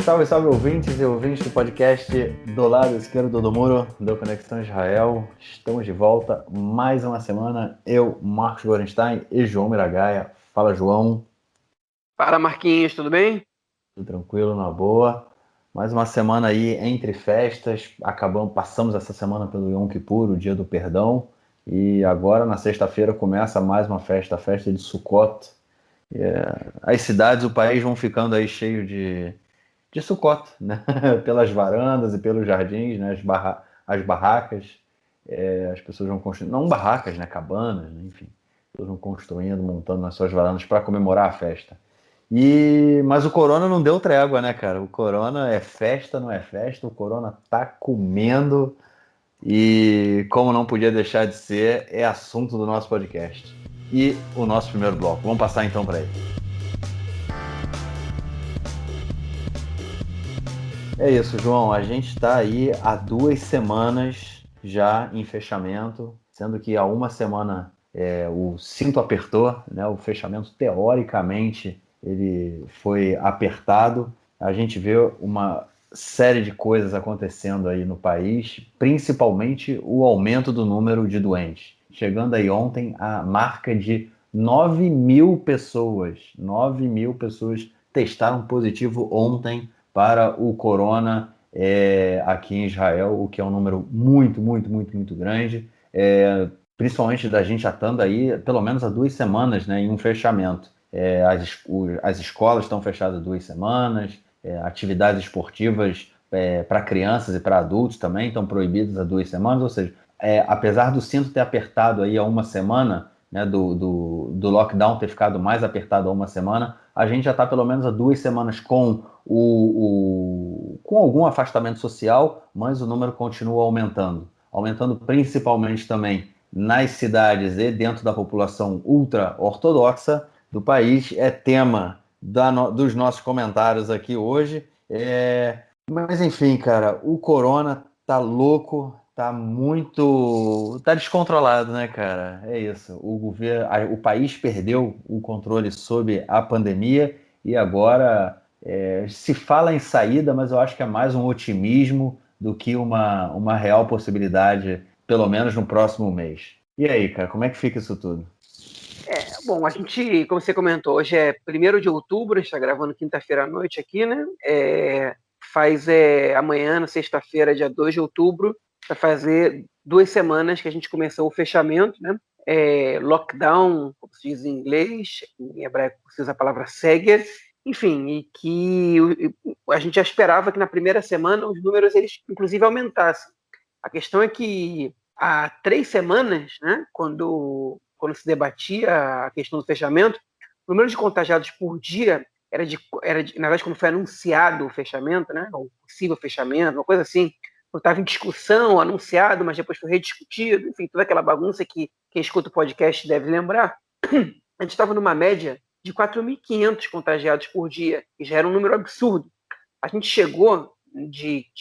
Salve, salve ouvintes e ouvintes do podcast do lado esquerdo do muro do Conexão Israel. Estamos de volta mais uma semana. Eu, Marcos Gorenstein e João Miragaia. Fala, João. Fala, Marquinhos, tudo bem? Tudo tranquilo, na boa. Mais uma semana aí entre festas. Passamos essa semana pelo Yom Kippur, o Dia do Perdão. E agora, na sexta-feira, começa mais uma festa, a festa de Sukkot. As cidades, o país vão ficando aí cheio de Sukkot, né? Pelas varandas e pelos jardins, né? As barracas, as pessoas vão construindo, não barracas, né? Cabanas, né? Enfim, as pessoas vão construindo, montando nas suas varandas para comemorar a festa. Mas o corona não deu trégua, né, cara? O corona é festa, não é festa, o corona tá comendo e, como não podia deixar de ser, é assunto do nosso podcast. E o nosso primeiro bloco. Vamos passar então para ele. É isso, João. A gente está aí há 2 semanas já em fechamento, sendo que há uma semana o cinto apertou, né? O fechamento, teoricamente, ele foi apertado. A gente vê uma série de coisas acontecendo aí no país, principalmente o aumento do número de doentes. Chegando aí ontem a marca de 9.000 pessoas. 9.000 pessoas testaram positivo ontem para o corona aqui em Israel, o que é um número muito, muito, muito, muito grande, principalmente da gente já estando aí pelo menos há 2 semanas, né, em um fechamento. As escolas estão fechadas 2 semanas, atividades esportivas para crianças e para adultos também estão proibidas há 2 semanas, ou seja, apesar do cinto ter apertado aí há uma semana, né, do lockdown ter ficado mais apertado há uma semana, a gente já está pelo menos há 2 semanas com com algum afastamento social, mas o número continua aumentando principalmente também nas cidades e dentro da população ultra-ortodoxa do país. É tema dos nossos comentários aqui hoje. Mas enfim, cara, o corona tá louco, tá descontrolado, né, cara? É isso. O país perdeu o controle sobre a pandemia e agora se fala em saída, mas eu acho que é mais um otimismo do que uma real possibilidade, pelo menos no próximo mês. E aí, cara, como é que fica isso tudo? Bom, a gente, como você comentou, hoje é 1º de outubro, a gente está gravando quinta-feira à noite aqui, né? Amanhã, na sexta-feira, dia 2 de outubro, vai fazer 2 semanas que a gente começou o fechamento, né? Lockdown, como se diz em inglês, em hebraico se usa a palavra seger, enfim, e que a gente já esperava que na primeira semana os números, eles inclusive aumentassem. A questão é que há 3 semanas, né, quando se debatia a questão do fechamento, o número de contagiados por dia na verdade, quando foi anunciado o fechamento, né, o possível fechamento, uma coisa assim, estava em discussão, anunciado, mas depois foi rediscutido, enfim, toda aquela bagunça que quem escuta o podcast deve lembrar. A gente estava numa média de 4.500 contagiados por dia, que já era um número absurdo. A gente chegou de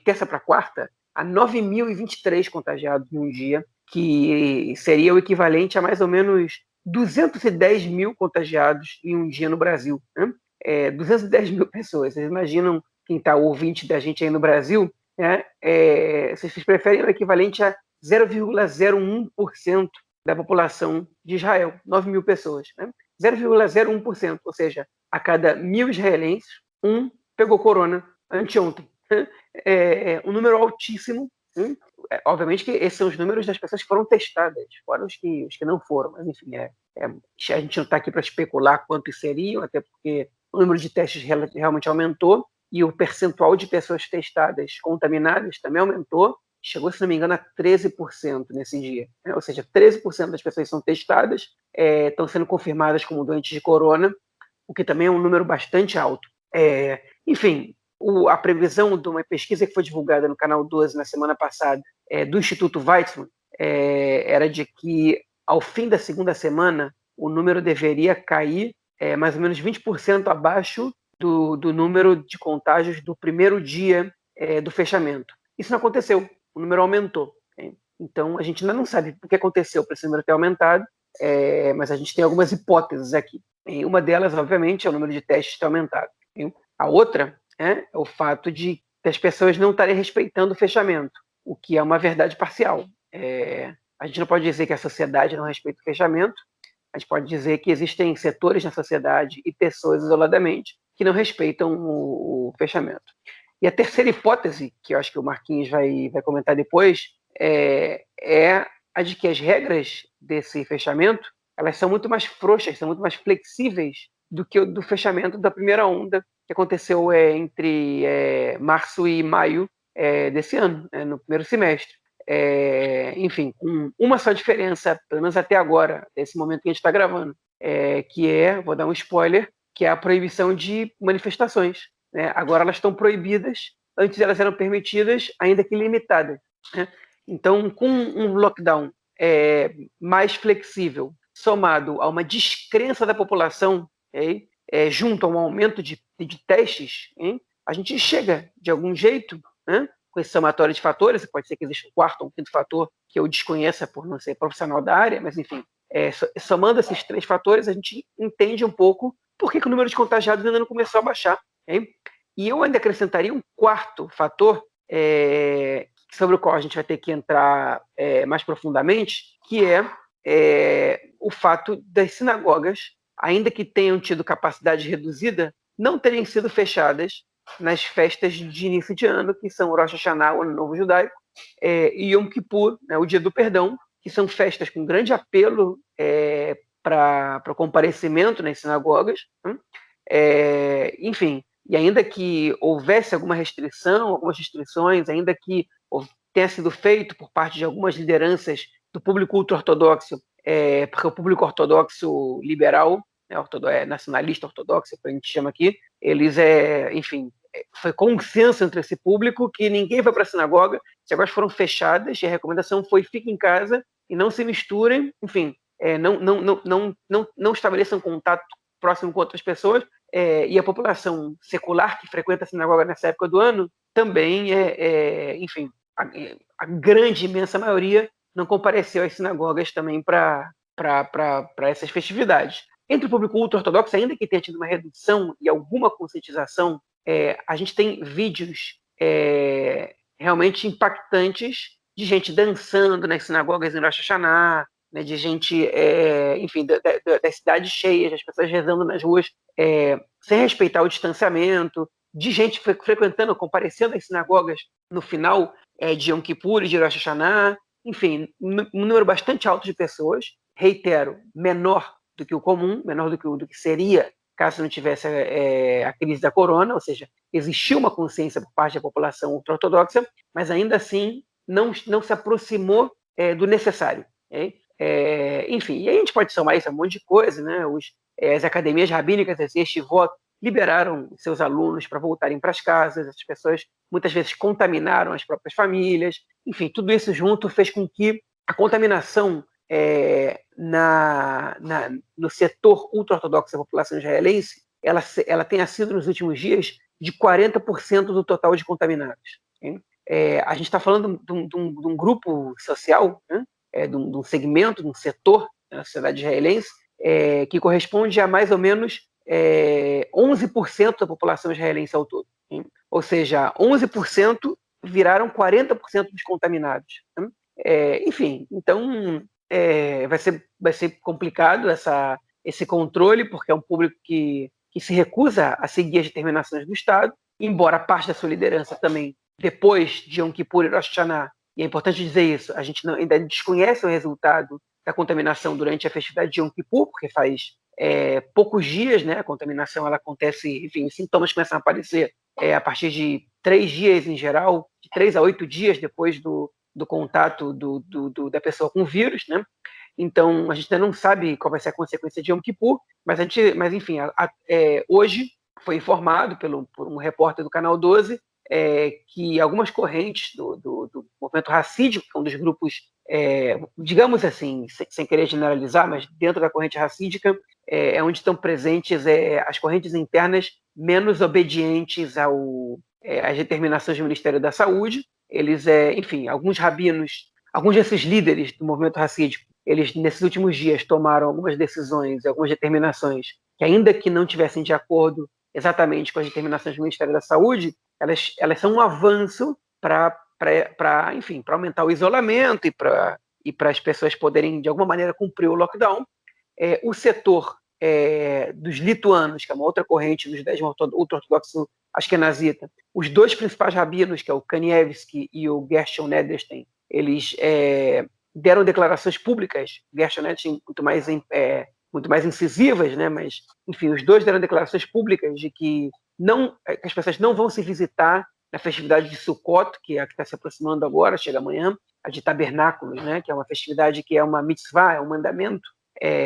terça para quarta a 9.023 contagiados em um dia, que seria o equivalente a mais ou menos 210 mil contagiados em um dia no Brasil. Né? 210 mil pessoas. Vocês imaginam quem está ouvinte da gente aí no Brasil? Né? Vocês preferem o equivalente a 0,01% da população de Israel, 9.000 pessoas. Né? 0,01%, ou seja, a cada 1.000 israelenses, um pegou corona anteontem. Um número altíssimo. Obviamente que esses são os números das pessoas que foram testadas, fora os que não foram, mas enfim, a gente não está aqui para especular quantos seriam, até porque o número de testes realmente aumentou e o percentual de pessoas testadas contaminadas também aumentou, chegou, se não me engano, a 13% nesse dia. Né? Ou seja, 13% das pessoas que são testadas estão sendo confirmadas como doentes de corona, o que também é um número bastante alto. Enfim, a previsão de uma pesquisa que foi divulgada no Canal 12 na semana passada, do Instituto Weizmann, era de que, ao fim da segunda semana, o número deveria cair mais ou menos 20% abaixo do número de contágios do primeiro dia do fechamento. Isso não aconteceu, o número aumentou. Então, a gente ainda não sabe o que aconteceu para esse número ter aumentado, mas a gente tem algumas hipóteses aqui. E uma delas, obviamente, é o número de testes ter aumentado. A outra é o fato de as pessoas não estarem respeitando o fechamento, o que é uma verdade parcial. A gente não pode dizer que a sociedade não respeita o fechamento, a gente pode dizer que existem setores na sociedade e pessoas isoladamente que não respeitam o fechamento. E a terceira hipótese, que eu acho que o Marquinhos vai comentar depois, é a de que as regras desse fechamento elas são muito mais frouxas, são muito mais flexíveis do que o do fechamento da primeira onda, que aconteceu entre março e maio desse ano, no primeiro semestre. Enfim, com uma só diferença, pelo menos até agora, desse momento que a gente está gravando, vou dar um spoiler, que é a proibição de manifestações. Né? Agora elas estão proibidas, antes elas eram permitidas, ainda que limitadas. Né? Então, com um lockdown mais flexível, somado a uma descrença da população, junto a um aumento de testes, a gente chega, de algum jeito, com esse somatório de fatores, pode ser que exista um quarto ou um quinto fator que eu desconheça por não ser profissional da área, mas enfim, somando esses 3 fatores, a gente entende um pouco por que o número de contagiados ainda não começou a baixar. E eu ainda acrescentaria um quarto fator, sobre o qual a gente vai ter que entrar mais profundamente, que é o fato das sinagogas, ainda que tenham tido capacidade reduzida, não terem sido fechadas nas festas de início de ano, que são o Rosh Hashanah, o Ano Novo Judaico, e Yom Kippur, né, o Dia do Perdão, que são festas com grande apelo para o comparecimento nas sinagogas. Enfim, e ainda que houvesse algumas restrições, ainda que tenha sido feito por parte de algumas lideranças do público ultra-ortodoxo, porque o público ortodoxo liberal, nacionalista ortodoxo, que a gente chama aqui, eles, enfim, foi consenso entre esse público que ninguém vai para a sinagoga, as sinagogas foram fechadas e a recomendação foi fique em casa e não se misturem, enfim, não estabeleçam contato próximo com outras pessoas, e a população secular que frequenta a sinagoga nessa época do ano também, enfim, a grande, imensa maioria não compareceu às sinagogas também para essas festividades. Entre o público ultra-ortodoxo, ainda que tenha tido uma redução e alguma conscientização, a gente tem vídeos realmente impactantes de gente dançando nas sinagogas em Rosh Hashanah, né, de gente, enfim, das cidades cheias, as pessoas rezando nas ruas sem respeitar o distanciamento, de gente frequentando, comparecendo às sinagogas no final de Yom Kippur e de Rosh Hashanah, enfim, um número bastante alto de pessoas, reitero, menor do que o comum, menor do que seria caso não tivesse a crise da corona, ou seja, existiu uma consciência por parte da população ultra-ortodoxa, mas ainda assim não se aproximou do necessário. Enfim, e aí a gente pode somar isso a um monte de coisa, né? As academias rabínicas, as yeshivot, liberaram seus alunos para voltarem para as casas, as pessoas muitas vezes contaminaram as próprias famílias, enfim, tudo isso junto fez com que a contaminação no setor ultra-ortodoxo da população israelense, ela tenha sido nos últimos dias de 40% do total de contaminados. A gente está falando de um grupo social, né? De um segmento, de um setor da sociedade israelense, que corresponde a mais ou menos 11% da população israelense ao todo. Hein? Ou seja, 11% viraram 40% dos contaminados. Né? Enfim, então vai ser complicado esse controle, porque é um público que se recusa a seguir as determinações do Estado, embora parte da sua liderança também, depois de Yom Kippur e Rosh Hashanah, e é importante dizer isso, a gente ainda desconhece o resultado da contaminação durante a festividade de Yom Kippur, porque faz poucos dias, né, a contaminação ela acontece, enfim, os sintomas começam a aparecer a partir de 3 dias em geral, de 3 a 8 dias depois do contato da pessoa com o vírus, né? Então, a gente ainda não sabe qual vai ser a consequência de Yom Kippur, mas enfim, hoje foi informado por um repórter do Canal 12 que algumas correntes do movimento racídico, que é um dos grupos, digamos assim, sem querer generalizar, mas dentro da corrente racídica, onde estão presentes as correntes internas menos obedientes às determinações do Ministério da Saúde. Eles, enfim, alguns rabinos, alguns desses líderes do movimento racídico, eles, nesses últimos dias, tomaram algumas decisões, algumas determinações que, ainda que não tivessem de acordo exatamente com as determinações do Ministério da Saúde, elas são um avanço para enfim, para aumentar o isolamento e para as pessoas poderem, de alguma maneira, cumprir o lockdown. O setor dos lituanos, que é uma outra corrente do judaísmo ultra-ortodoxo askenazita, os dois principais rabinos, que é o Kanievski e o Gershon Edelstein, eles deram declarações públicas, Gershon Edelstein muito mais incisivas, né? Mas, enfim, os dois deram declarações públicas de que as pessoas não vão se visitar na festividade de Sukkot, que é a que está se aproximando agora, chega amanhã, a de Tabernáculos, né? Que é uma festividade que é uma mitzvah, é um mandamento,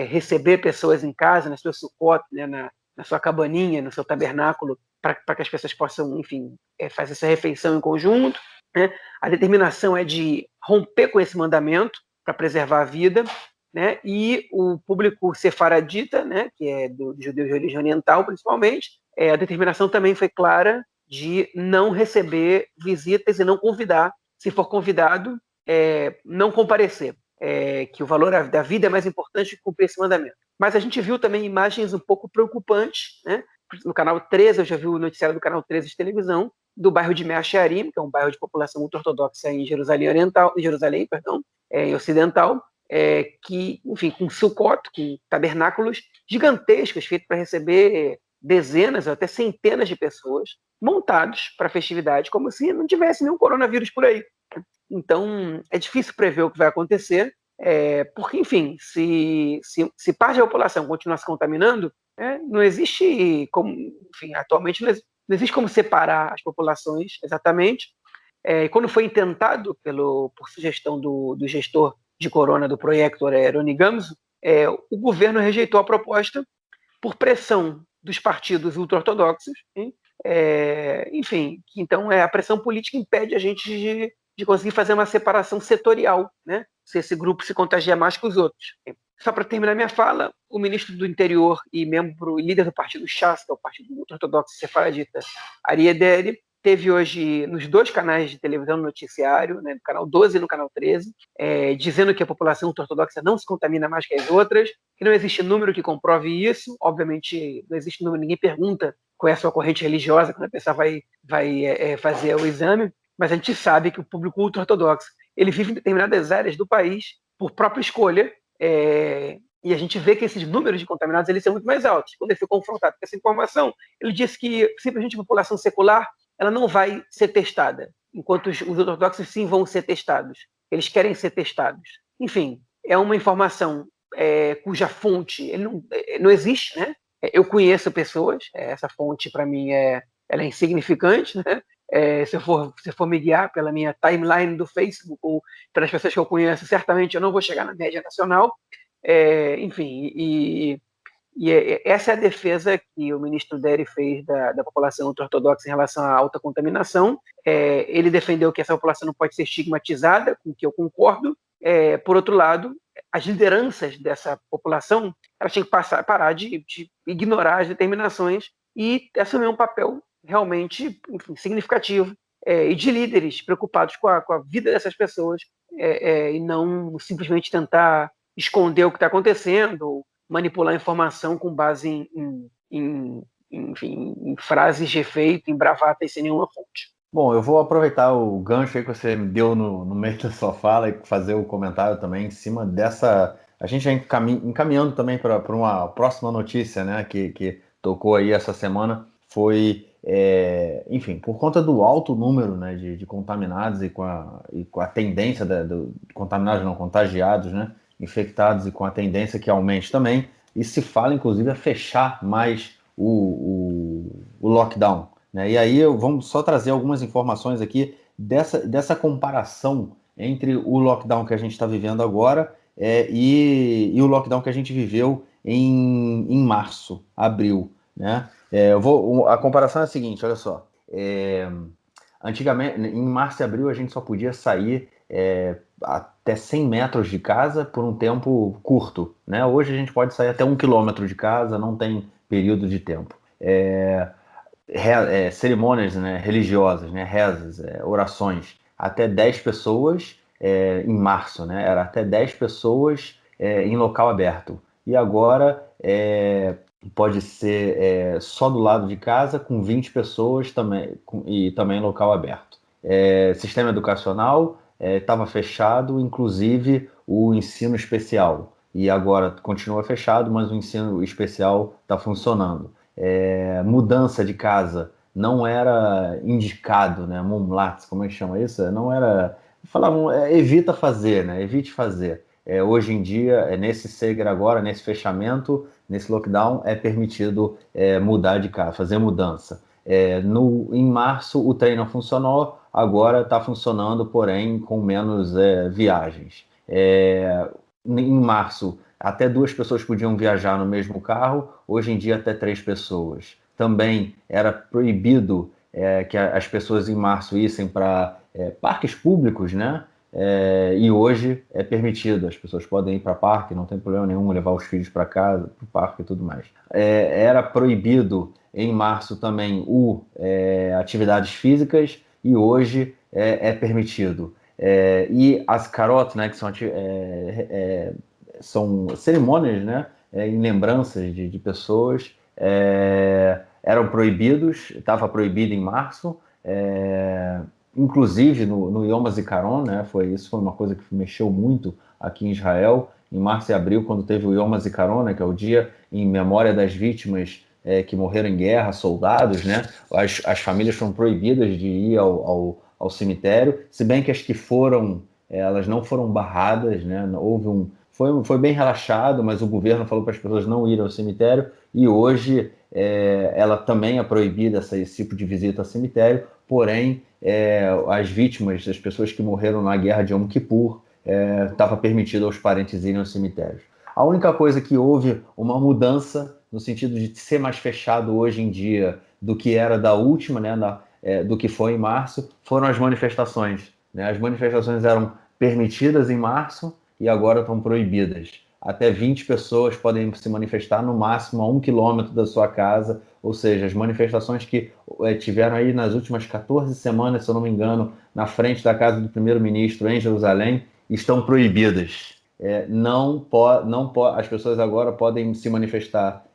receber pessoas em casa, na sua Sukkot, né? Na sua cabaninha, no seu tabernáculo, para que as pessoas possam, enfim, fazer essa refeição em conjunto. Né? A determinação é de romper com esse mandamento para preservar a vida, né? E o público sefaradita, né? Que é do judeu de origem oriental, principalmente, a determinação também foi clara de não receber visitas e não convidar. Se for convidado, não comparecer. Que o valor da vida é mais importante que cumprir esse mandamento. Mas a gente viu também imagens um pouco preocupantes, né? No canal 13, eu já vi o noticiário do canal 13 de televisão, do bairro de Mea Shearim, que é um bairro de população ultra-ortodoxa em Jerusalém em ocidental, que, enfim, com Sukkot, com tabernáculos gigantescos, feitos para receber dezenas ou até centenas de pessoas, montados para a festividade, como se não tivesse nenhum coronavírus por aí. Então, é difícil prever o que vai acontecer, porque, enfim, se parte da população continuar se contaminando, não existe como, enfim, atualmente não existe como separar as populações exatamente. Quando foi intentado por sugestão do gestor de corona do projeto Rony Gamzo, o governo rejeitou a proposta por pressão dos partidos ultra-ortodoxos, enfim, então a pressão política impede a gente de conseguir fazer uma separação setorial, né? Se esse grupo se contagia mais que os outros. Só para terminar minha fala, o ministro do Interior e membro e líder do partido Shas, que é o partido ultra-ortodoxo sefaradita, Ari Ederi, teve hoje nos dois canais de televisão no noticiário, né, no canal 12 e no canal 13, dizendo que a população ultra-ortodoxa não se contamina mais que as outras, que não existe número que comprove isso. Obviamente, não existe número, ninguém pergunta qual é a sua corrente religiosa quando a pessoa vai fazer o exame, mas a gente sabe que o público ultra-ortodoxo ele vive em determinadas áreas do país por própria escolha, e a gente vê que esses números de contaminados eles são muito mais altos. Quando ele foi confrontado com essa informação, ele disse que simplesmente a população secular ela não vai ser testada, enquanto os ortodoxos sim vão ser testados. Eles querem ser testados. Enfim, é uma informação cuja fonte ele não existe, né? Eu conheço pessoas, essa fonte para mim ela é insignificante, né? Se eu for me guiar pela minha timeline do Facebook ou pelas pessoas que eu conheço, certamente eu não vou chegar na média nacional. Enfim, e essa é a defesa que o ministro Deri fez da população ultra-ortodoxa em relação à alta contaminação. Ele defendeu que essa população não pode ser estigmatizada, com o que eu concordo. Por outro lado, as lideranças dessa população elas têm que parar de ignorar as determinações e assumir um papel realmente, enfim, significativo, e de líderes preocupados com a vida dessas pessoas, e não simplesmente tentar esconder o que está acontecendo, manipular a informação com base enfim, em frases de efeito, em bravatas sem nenhuma fonte. Bom, eu vou aproveitar o gancho aí que você me deu no meio da sua fala e fazer o comentário também em cima dessa. A gente já encaminhando também para uma próxima notícia, né, que tocou aí essa semana, foi, enfim, por conta do alto número, né, de contaminados e com a tendência de contaminados não contagiados, né, infectados e com a tendência que aumente também, e se fala inclusive a fechar mais o lockdown. Né? E aí vamos só trazer algumas informações aqui dessa comparação entre o lockdown que a gente está vivendo agora e o lockdown que a gente viveu em março, abril. Né? A comparação é a seguinte, olha só. Antigamente, em março e abril, a gente só podia sair até 100 metros de casa por um tempo curto. Né? Hoje a gente pode sair até 1 quilômetro de casa, não tem período de tempo. Cerimônias, né, religiosas, né, rezas, orações, até 10 pessoas em março, né, era até 10 pessoas em local aberto. E agora pode ser só do lado de casa, com 20 pessoas também, e também local aberto. Sistema educacional estava fechado, inclusive o ensino especial. E agora continua fechado, mas o ensino especial está funcionando. Mudança de casa não era indicado, né? Mumlatz, como é que chama isso? Não era. Falavam, evita fazer, né? Evite fazer. Hoje em dia, nesse Seger agora, nesse fechamento, nesse lockdown, é permitido mudar de casa, fazer mudança. Em março, o trem não funcionou, agora está funcionando, porém, com menos viagens. Em março, até 2 pessoas podiam viajar no mesmo carro, hoje em dia até 3 pessoas. Também era proibido que as pessoas em março issem para parques públicos, né? E hoje é permitido, as pessoas podem ir para parque, não tem problema nenhum levar os filhos para casa, para o parque e tudo mais. Era proibido em março também atividades físicas e hoje é permitido. E as carot, né, que são cerimônias, né, em lembranças de pessoas, eram proibidos, estava proibido em março, inclusive no Yom HaZikaron, né, isso foi uma coisa que mexeu muito aqui em Israel, em março e abril, quando teve o Yom HaZikaron, né, que é o dia em memória das vítimas que morreram em guerra, soldados, né, as famílias foram proibidas de ir ao cemitério, se bem que as que foram, elas não foram barradas, né, foi bem relaxado, mas o governo falou para as pessoas não irem ao cemitério, e hoje ela também é proibida esse tipo de visita ao cemitério, porém as vítimas, as pessoas que morreram na guerra de Yom Kippur, estava permitido aos parentes irem aos cemitérios. A única coisa que houve uma mudança no sentido de ser mais fechado hoje em dia do que era da última, né, do que foi em março, foram as manifestações. Né? As manifestações eram permitidas em março e agora estão proibidas. Até 20 pessoas podem se manifestar no máximo a 1 quilômetro da sua casa, ou seja, as manifestações que tiveram aí nas últimas 14 semanas, se eu não me engano, na frente da casa do primeiro-ministro em Jerusalém, estão proibidas. As pessoas agora podem se manifestar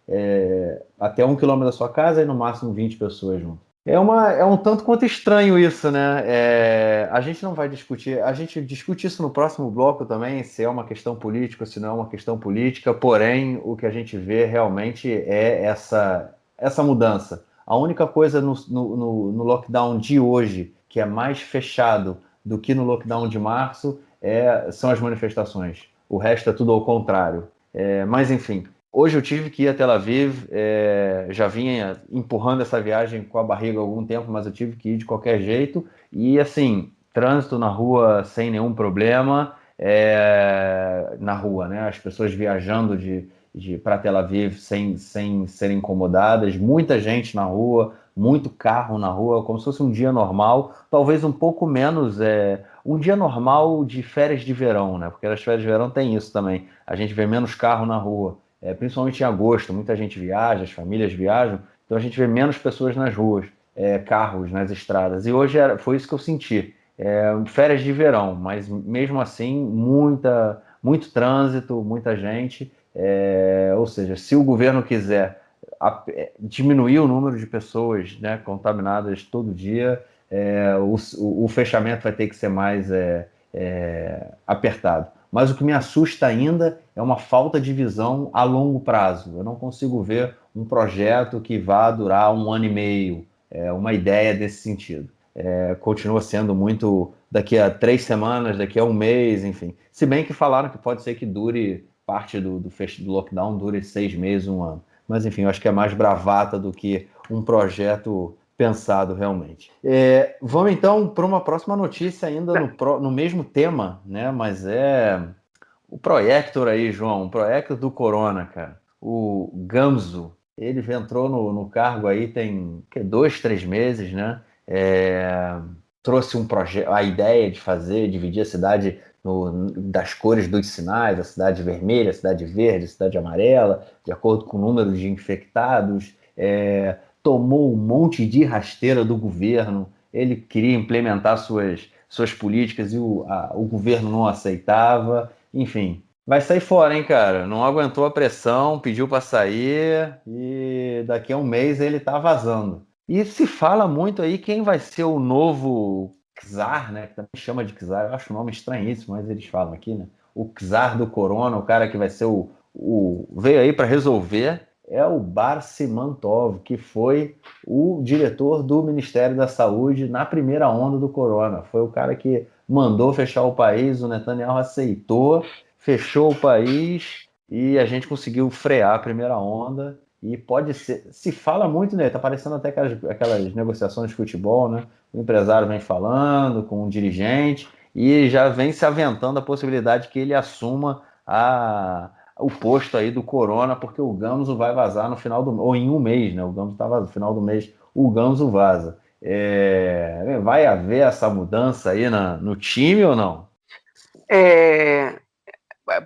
até 1 quilômetro da sua casa e no máximo 20 pessoas junto. É um tanto quanto estranho isso, né? A gente não vai discutir, a gente discute isso no próximo bloco também, se é uma questão política, se não é uma questão política, porém, o que a gente vê realmente é essa mudança. A única coisa no lockdown de hoje, que é mais fechado do que no lockdown de março, são as manifestações. O resto é tudo ao contrário. Mas, enfim, hoje eu tive que ir a Tel Aviv, já vinha empurrando essa viagem com a barriga há algum tempo, mas eu tive que ir de qualquer jeito. E, assim, trânsito na rua sem nenhum problema, na rua, né? As pessoas viajando para Tel Aviv sem serem incomodadas, muita gente na rua, muito carro na rua, como se fosse um dia normal, talvez um pouco menos, um dia normal de férias de verão, né? Porque as férias de verão tem isso também, a gente vê menos carro na rua, principalmente em agosto, muita gente viaja, as famílias viajam, então a gente vê menos pessoas nas ruas, carros nas estradas, e hoje foi isso que eu senti, férias de verão, mas mesmo assim, muito trânsito, muita gente, ou seja, se o governo quiser diminuir o número de pessoas, né, contaminadas todo dia, o fechamento vai ter que ser mais apertado. Mas o que me assusta ainda é uma falta de visão a longo prazo. Eu não consigo ver um projeto que vá durar 1 ano e meio, uma ideia desse sentido. Continua sendo muito daqui a 3 semanas, daqui a um mês, enfim. Se bem que falaram que pode ser que dure parte do lockdown, dure 6 meses, 1 ano. Mas, enfim, eu acho que é mais bravata do que um projeto pensado realmente. Vamos, então, para uma próxima notícia ainda no mesmo tema, né? Mas o Proyector aí, João, o Proyector do Corona, cara. O Gamzo, ele entrou no cargo aí tem 2, 3 meses, né? Trouxe a ideia de dividir a cidade das cores dos sinais, a cidade vermelha, a cidade verde, a cidade amarela, de acordo com o número de infectados, tomou um monte de rasteira do governo, ele queria implementar suas políticas e o governo não aceitava, enfim, vai sair fora, hein, cara? Não aguentou a pressão, pediu para sair e daqui a um mês ele tá vazando. E se fala muito aí quem vai ser o novo czar, né? Que também chama de czar, eu acho o nome estranhíssimo, mas eles falam aqui, né? O czar do corona, o cara que vai ser veio aí para resolver, é o Barsimantov, que foi o diretor do Ministério da Saúde na primeira onda do corona. Foi o cara que mandou fechar o país, o Netanyahu aceitou, fechou o país e a gente conseguiu frear a primeira onda. E pode ser, se fala muito, né? Tá parecendo até aquelas negociações de futebol, né? O empresário vem falando com o dirigente e já vem se aventando a possibilidade que ele assuma o posto aí do Corona, porque o Gamso vai vazar no final do ou em um mês, né? O Gamso estava no final do mês, o Gamso vaza. Vai haver essa mudança aí no time ou não? É,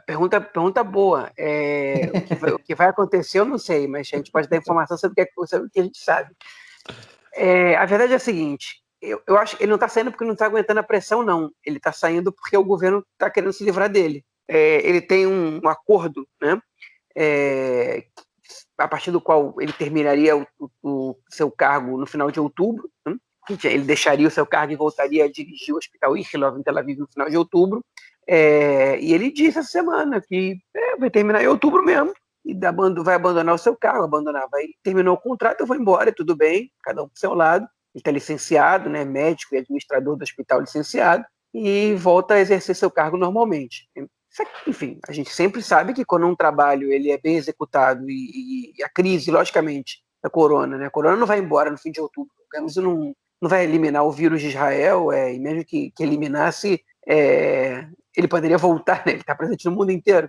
pergunta boa. O que vai acontecer eu não sei, mas a gente pode dar informação sobre o que a gente sabe. A verdade é a seguinte, eu acho que ele não está saindo porque não está aguentando a pressão, não. Ele está saindo porque o governo está querendo se livrar dele. Ele tem um acordo, né? A partir do qual ele terminaria o seu cargo no final de outubro, né? Ele deixaria o seu cargo e voltaria a dirigir o Hospital Ichilov em Tel Aviv no final de outubro. E ele disse essa semana que vai terminar em outubro mesmo, e vai abandonar o seu cargo, terminou o contrato, eu vou embora, tudo bem, cada um pro seu lado. Ele está licenciado, né, médico e administrador do hospital licenciado, e volta a exercer seu cargo normalmente. Enfim, a gente sempre sabe que quando um trabalho ele é bem executado e a crise, logicamente, da corona, né? A corona não vai embora no fim de outubro. Digamos, não vai eliminar o vírus de Israel, e mesmo que eliminasse, ele poderia voltar, né? Ele está presente no mundo inteiro.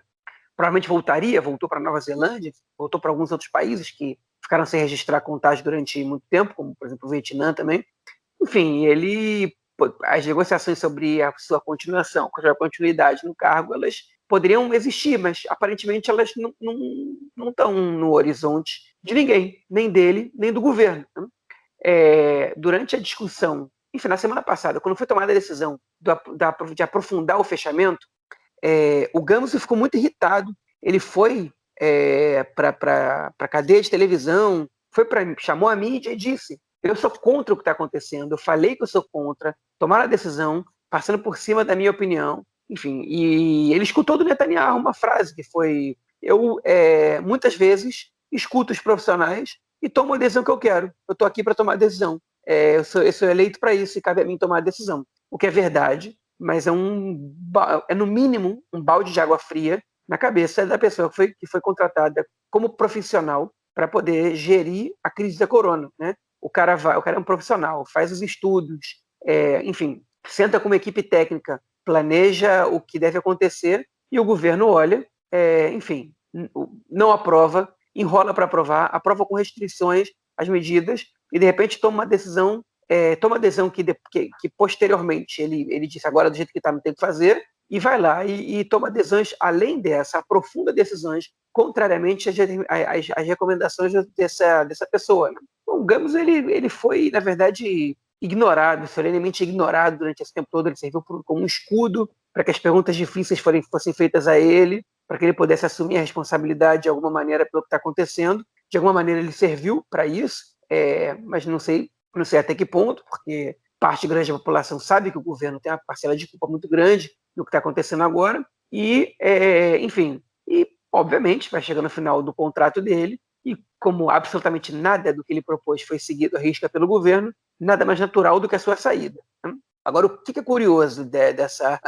Provavelmente voltou para Nova Zelândia, voltou para alguns outros países que ficaram sem registrar contágio durante muito tempo, como, por exemplo, o Vietnã também. Enfim, as negociações sobre a sua continuação, sobre a continuidade no cargo, elas poderiam existir, mas aparentemente elas não estão no horizonte de ninguém, nem dele, nem do governo. Durante a discussão, enfim, na semana passada, quando foi tomada a decisão de aprofundar o fechamento, o Gamso ficou muito irritado. Ele foi para a cadeia de televisão, chamou a mídia e disse: eu sou contra o que está acontecendo, eu falei que eu sou contra, tomaram a decisão, passando por cima da minha opinião. Enfim, e ele escutou do Netanyahu uma frase que foi: eu muitas vezes escuto os profissionais e tomo a decisão que eu quero. Eu estou aqui para tomar a decisão. Eu sou eleito para isso e cabe a mim tomar a decisão. O que é verdade, mas é no mínimo um balde de água fria na cabeça da pessoa que foi contratada como profissional para poder gerir a crise da corona, né? O cara é um profissional, faz os estudos, enfim, senta com uma equipe técnica, planeja o que deve acontecer e o governo olha, enfim, não aprova, enrola para aprovar, aprova com restrições as medidas e de repente toma uma decisão que posteriormente ele disse agora do jeito que está, não tem o que fazer, e vai lá e toma decisões, além dessa, aprofunda decisões, contrariamente às recomendações dessa pessoa. Né? O Gamos ele foi, na verdade, ignorado, solenemente ignorado durante esse tempo todo. Ele serviu como um escudo para que as perguntas difíceis fossem feitas a ele, para que ele pudesse assumir a responsabilidade de alguma maneira pelo que está acontecendo. De alguma maneira ele serviu para isso, mas não sei até que ponto, porque parte grande da população sabe que o governo tem uma parcela de culpa muito grande no que está acontecendo agora, enfim, obviamente vai chegar no final do contrato dele, e como absolutamente nada do que ele propôs foi seguido à risca pelo governo, nada mais natural do que a sua saída. Né? Agora, o que é curioso dessa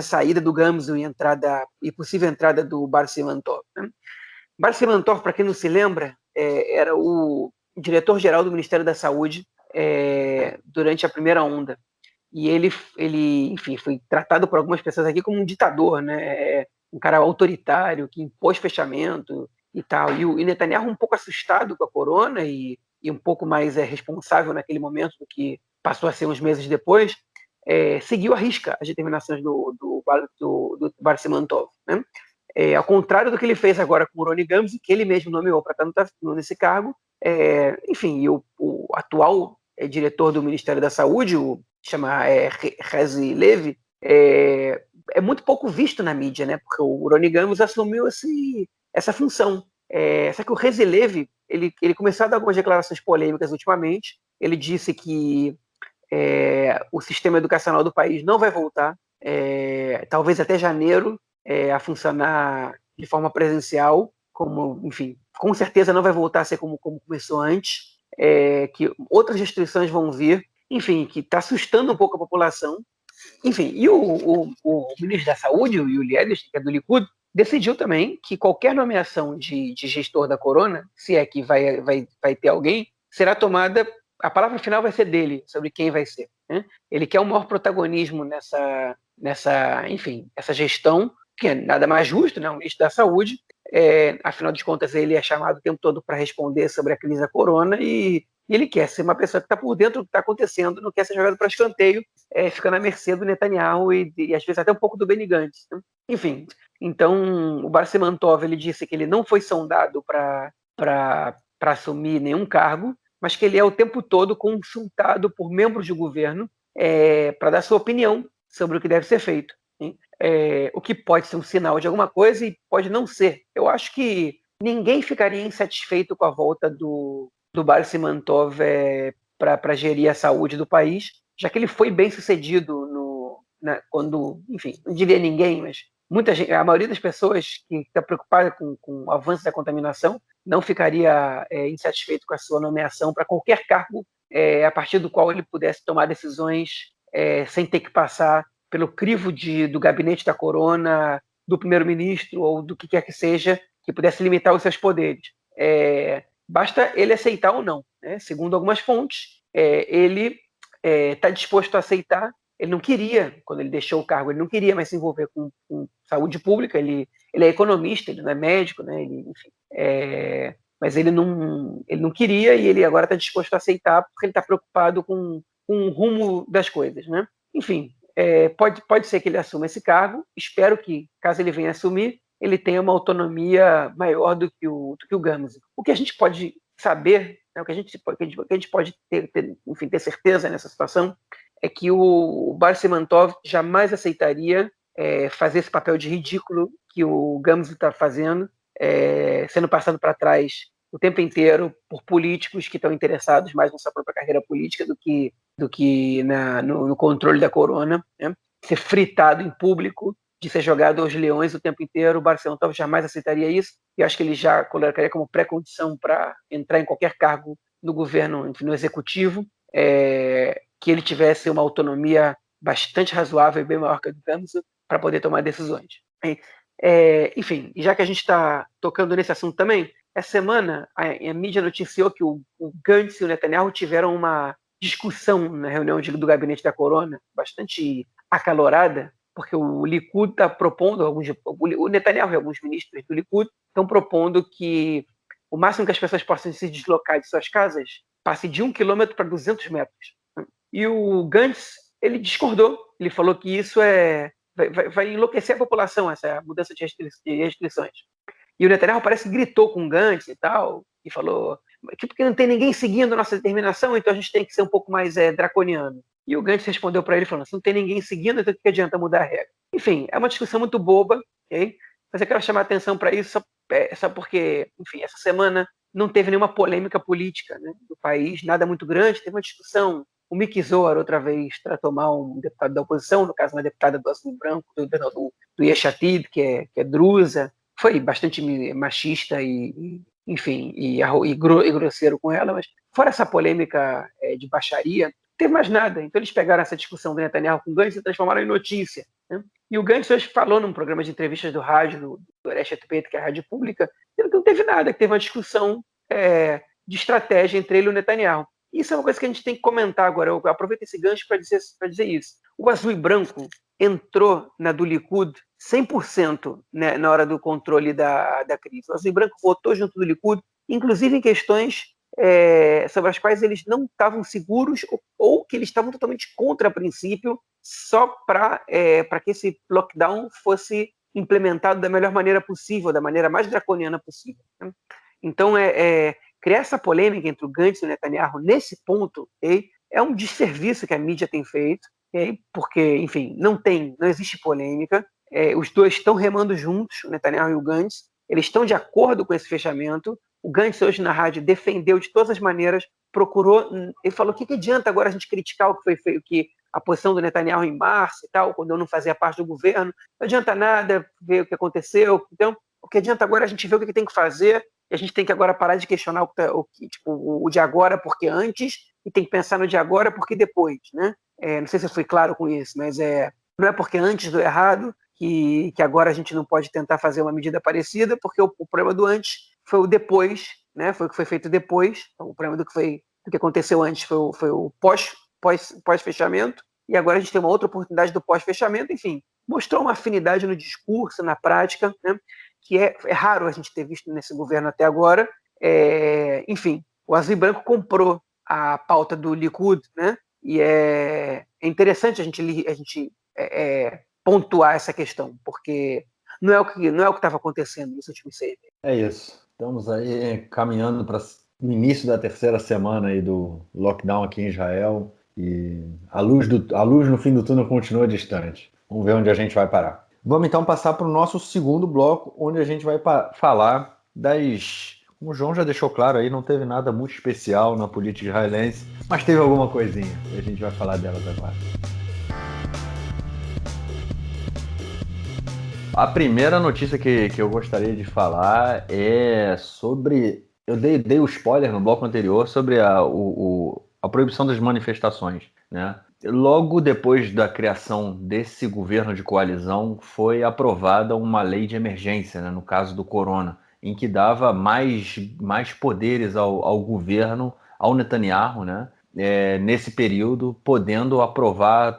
saída do Gamso e possível entrada do Barsimantov? Né? Barsimantov, para quem não se lembra, era o diretor-geral do Ministério da Saúde durante a primeira onda. E ele, enfim, foi tratado por algumas pessoas aqui como um ditador, né? Um cara autoritário que impôs fechamento e tal. E o Netanyahu, um pouco assustado com a corona e um pouco mais responsável naquele momento do que passou a ser uns meses depois, seguiu à risca as determinações do Barsimantov, né? Ao contrário do que ele fez agora com o Rony Gamzi, que ele mesmo nomeou para estar nesse cargo. Enfim, e o atual diretor do Ministério da Saúde, chama Rezi Levi, é muito pouco visto na mídia, né? Porque o Rony Gamos assumiu essa função. Só que o Rezelev, ele começou a dar algumas declarações polêmicas ultimamente. Ele disse que o sistema educacional do país não vai voltar, talvez até janeiro, a funcionar de forma presencial, como, enfim, com certeza não vai voltar a ser como começou antes, que outras restrições vão vir, enfim, que está assustando um pouco a população. Enfim, e o ministro da Saúde, o Yuli Edelstein, que é do Likud, decidiu também que qualquer nomeação de gestor da corona, se é que vai ter alguém, será tomada, a palavra final vai ser dele, sobre quem vai ser. Né? Ele quer o maior protagonismo enfim, essa gestão, que é nada mais justo, né? O ministro da Saúde, afinal de contas, ele é chamado o tempo todo para responder sobre a crise da corona e ele quer ser uma pessoa que está por dentro do que está acontecendo, não quer ser jogado para escanteio, ficando à mercê do Netanyahu e às vezes até um pouco do Benny Gantz. Né? Enfim, então o Bar Simantov, ele disse que ele não foi sondado para assumir nenhum cargo, mas que ele é o tempo todo consultado por membros de governo para dar sua opinião sobre o que deve ser feito. O que pode ser um sinal de alguma coisa e pode não ser. Eu acho que ninguém ficaria insatisfeito com a volta do Bar Simantov para gerir a saúde do país, já que ele foi bem sucedido quando, enfim, não diria ninguém, mas muita gente, a maioria das pessoas que está preocupada com o avanço da contaminação não ficaria insatisfeito com a sua nomeação para qualquer cargo a partir do qual ele pudesse tomar decisões sem ter que passar pelo crivo do gabinete da corona, do primeiro-ministro ou do que quer que seja, que pudesse limitar os seus poderes. Basta ele aceitar ou não. Né? Segundo algumas fontes, ele está disposto a aceitar. Ele não queria, quando ele deixou o cargo, ele não queria mais se envolver com saúde pública. Ele é economista, ele não é médico, né? Enfim, mas ele não queria e ele agora está disposto a aceitar porque ele está preocupado com o rumo das coisas. Né? Enfim, pode ser que ele assuma esse cargo. Espero que, caso ele venha assumir, ele tenha uma autonomia maior do que o Gramsci. O que a gente pode saber, né, o que a gente pode ter certeza nessa situação, é que o Bar Simantov jamais aceitaria fazer esse papel de ridículo que o Gramsci está fazendo, sendo passado para trás o tempo inteiro por políticos que estão interessados mais na sua própria carreira política do que no controle da corona, né? Ser fritado em público, de ser jogado aos leões o tempo inteiro. O Bar Simantov jamais aceitaria isso, e acho que ele já colocaria como pré-condição para entrar em qualquer cargo no governo, enfim, no executivo, que ele tivesse uma autonomia bastante razoável e bem maior que a do Gramsci para poder tomar decisões. Enfim, já que a gente está tocando nesse assunto também, essa semana a mídia noticiou que o Gantz e o Netanyahu tiveram uma discussão na reunião do gabinete da corona, bastante acalorada, porque o Likud está propondo, o Netanyahu e alguns ministros do Likud estão propondo que o máximo que as pessoas possam se deslocar de suas casas passe de 1 quilômetro para 200 metros. E o Gantz, ele discordou, ele falou que isso vai enlouquecer a população, essa mudança de restrições. E o Netanyahu parece que gritou com o Gantz e tal, e falou que porque não tem ninguém seguindo a nossa determinação, então a gente tem que ser um pouco mais draconiano. E o Gantz respondeu para ele falando, se não tem ninguém seguindo, então o que adianta mudar a regra? Enfim, é uma discussão muito boba, okay? Mas eu quero chamar a atenção para isso só porque, enfim, essa semana não teve nenhuma polêmica política, né, do país, nada muito grande, teve uma discussão. O Miki Zohar, outra vez, tratou mal um deputado da oposição, no caso, uma deputada do Azul Branco, do Yesh Atid, que é drusa, foi bastante machista enfim, e grosseiro com ela, mas fora essa polêmica de baixaria, não teve mais nada. Então eles pegaram essa discussão do Netanyahu com o Gantz e transformaram em notícia. Né? E o Gantz hoje falou num programa de entrevistas do rádio, do Reshet Bet, que é a rádio pública, que não teve nada, que teve uma discussão de estratégia entre ele e o Netanyahu. Isso é uma coisa que a gente tem que comentar agora. Eu aproveito esse gancho para dizer isso. O Azul e Branco entrou na do Likud 100%, né, na hora do controle da crise. O Azul e Branco votou junto do Likud, inclusive em questões sobre as quais eles não estavam seguros ou que eles estavam totalmente contra a princípio, só para que esse lockdown fosse implementado da melhor maneira possível, da maneira mais draconiana possível. Né? Então, criar essa polêmica entre o Gantz e o Netanyahu nesse ponto é um desserviço que a mídia tem feito. porque, enfim, não existe polêmica, os dois estão remando juntos, o Netanyahu e o Gantz, eles estão de acordo com esse fechamento. O Gantz hoje na rádio defendeu de todas as maneiras, procurou, ele falou: o que adianta agora a gente criticar o que foi feito, que a posição do Netanyahu em março e tal, quando eu não fazia parte do governo, não adianta nada ver o que aconteceu. Então, o que adianta agora a gente ver o que tem que fazer, e a gente tem que agora parar de questionar o de agora porque antes, e tem que pensar no de agora porque depois, né? Não sei se eu fui claro com isso, mas não é porque antes do errado que agora a gente não pode tentar fazer uma medida parecida, porque o problema do antes foi o depois, né? Foi o que foi feito depois. Então, o problema do que aconteceu antes foi o pós-fechamento, e agora a gente tem uma outra oportunidade do pós-fechamento. Enfim, mostrou uma afinidade no discurso, na prática, né? Que é raro a gente ter visto nesse governo até agora. Enfim, o Azul e Branco comprou a pauta do Likud, né? E é interessante a gente pontuar essa questão, porque não é o que estava acontecendo nos últimos 6 meses. É isso. Estamos aí caminhando para o início da terceira semana aí do lockdown aqui em Israel e a luz no fim do túnel continua distante. Vamos ver onde a gente vai parar. Vamos então passar para o nosso segundo bloco, onde a gente vai falar das... Como o João já deixou claro aí, não teve nada muito especial na política israelense, mas teve alguma coisinha e a gente vai falar delas agora. A primeira notícia que eu gostaria de falar é sobre... Eu dei o spoiler no bloco anterior sobre a proibição das manifestações, né? Logo depois da criação desse governo de coalizão, foi aprovada uma lei de emergência, né, no caso do corona, em que dava mais poderes ao governo, ao Netanyahu, né, nesse período, podendo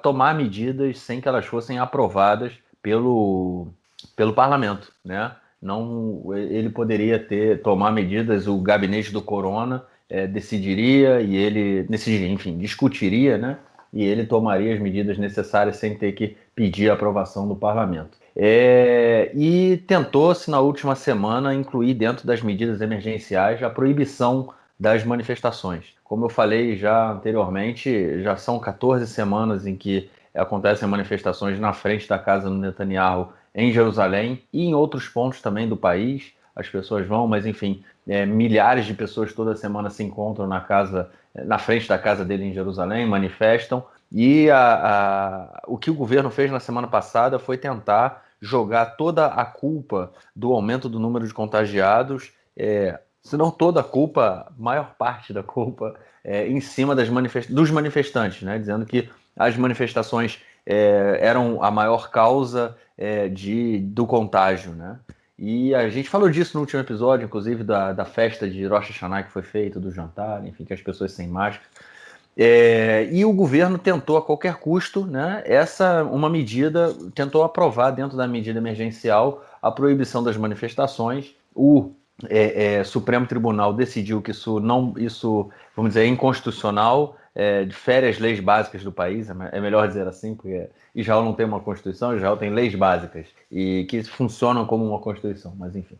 tomar medidas sem que elas fossem aprovadas pelo parlamento, né? Não, ele poderia tomar medidas, o gabinete do corona decidiria e ele enfim, discutiria, né? E ele tomaria as medidas necessárias sem ter que pedir a aprovação do parlamento. E tentou-se na última semana incluir dentro das medidas emergenciais a proibição das manifestações. Como eu falei já anteriormente, já são 14 semanas em que acontecem manifestações na frente da casa do Netanyahu em Jerusalém e em outros pontos também do país. As pessoas vão, mas enfim, milhares de pessoas toda semana se encontram na frente da casa dele em Jerusalém, manifestam. E o que o governo fez na semana passada foi tentar jogar toda a culpa do aumento do número de contagiados, se não toda a culpa, maior parte da culpa, em cima dos manifestantes, né? Dizendo que as manifestações eram a maior causa do contágio, né? E a gente falou disso no último episódio, inclusive da festa de Rosh Hashanah que foi feita, do jantar, enfim, que as pessoas sem máscara. E o governo tentou a qualquer custo, né, uma medida, tentou aprovar dentro da medida emergencial a proibição das manifestações. O Supremo Tribunal decidiu que isso, vamos dizer, é inconstitucional, difere as leis básicas do país, é melhor dizer assim, porque Israel não tem uma Constituição, Israel tem leis básicas e que funcionam como uma Constituição, mas enfim.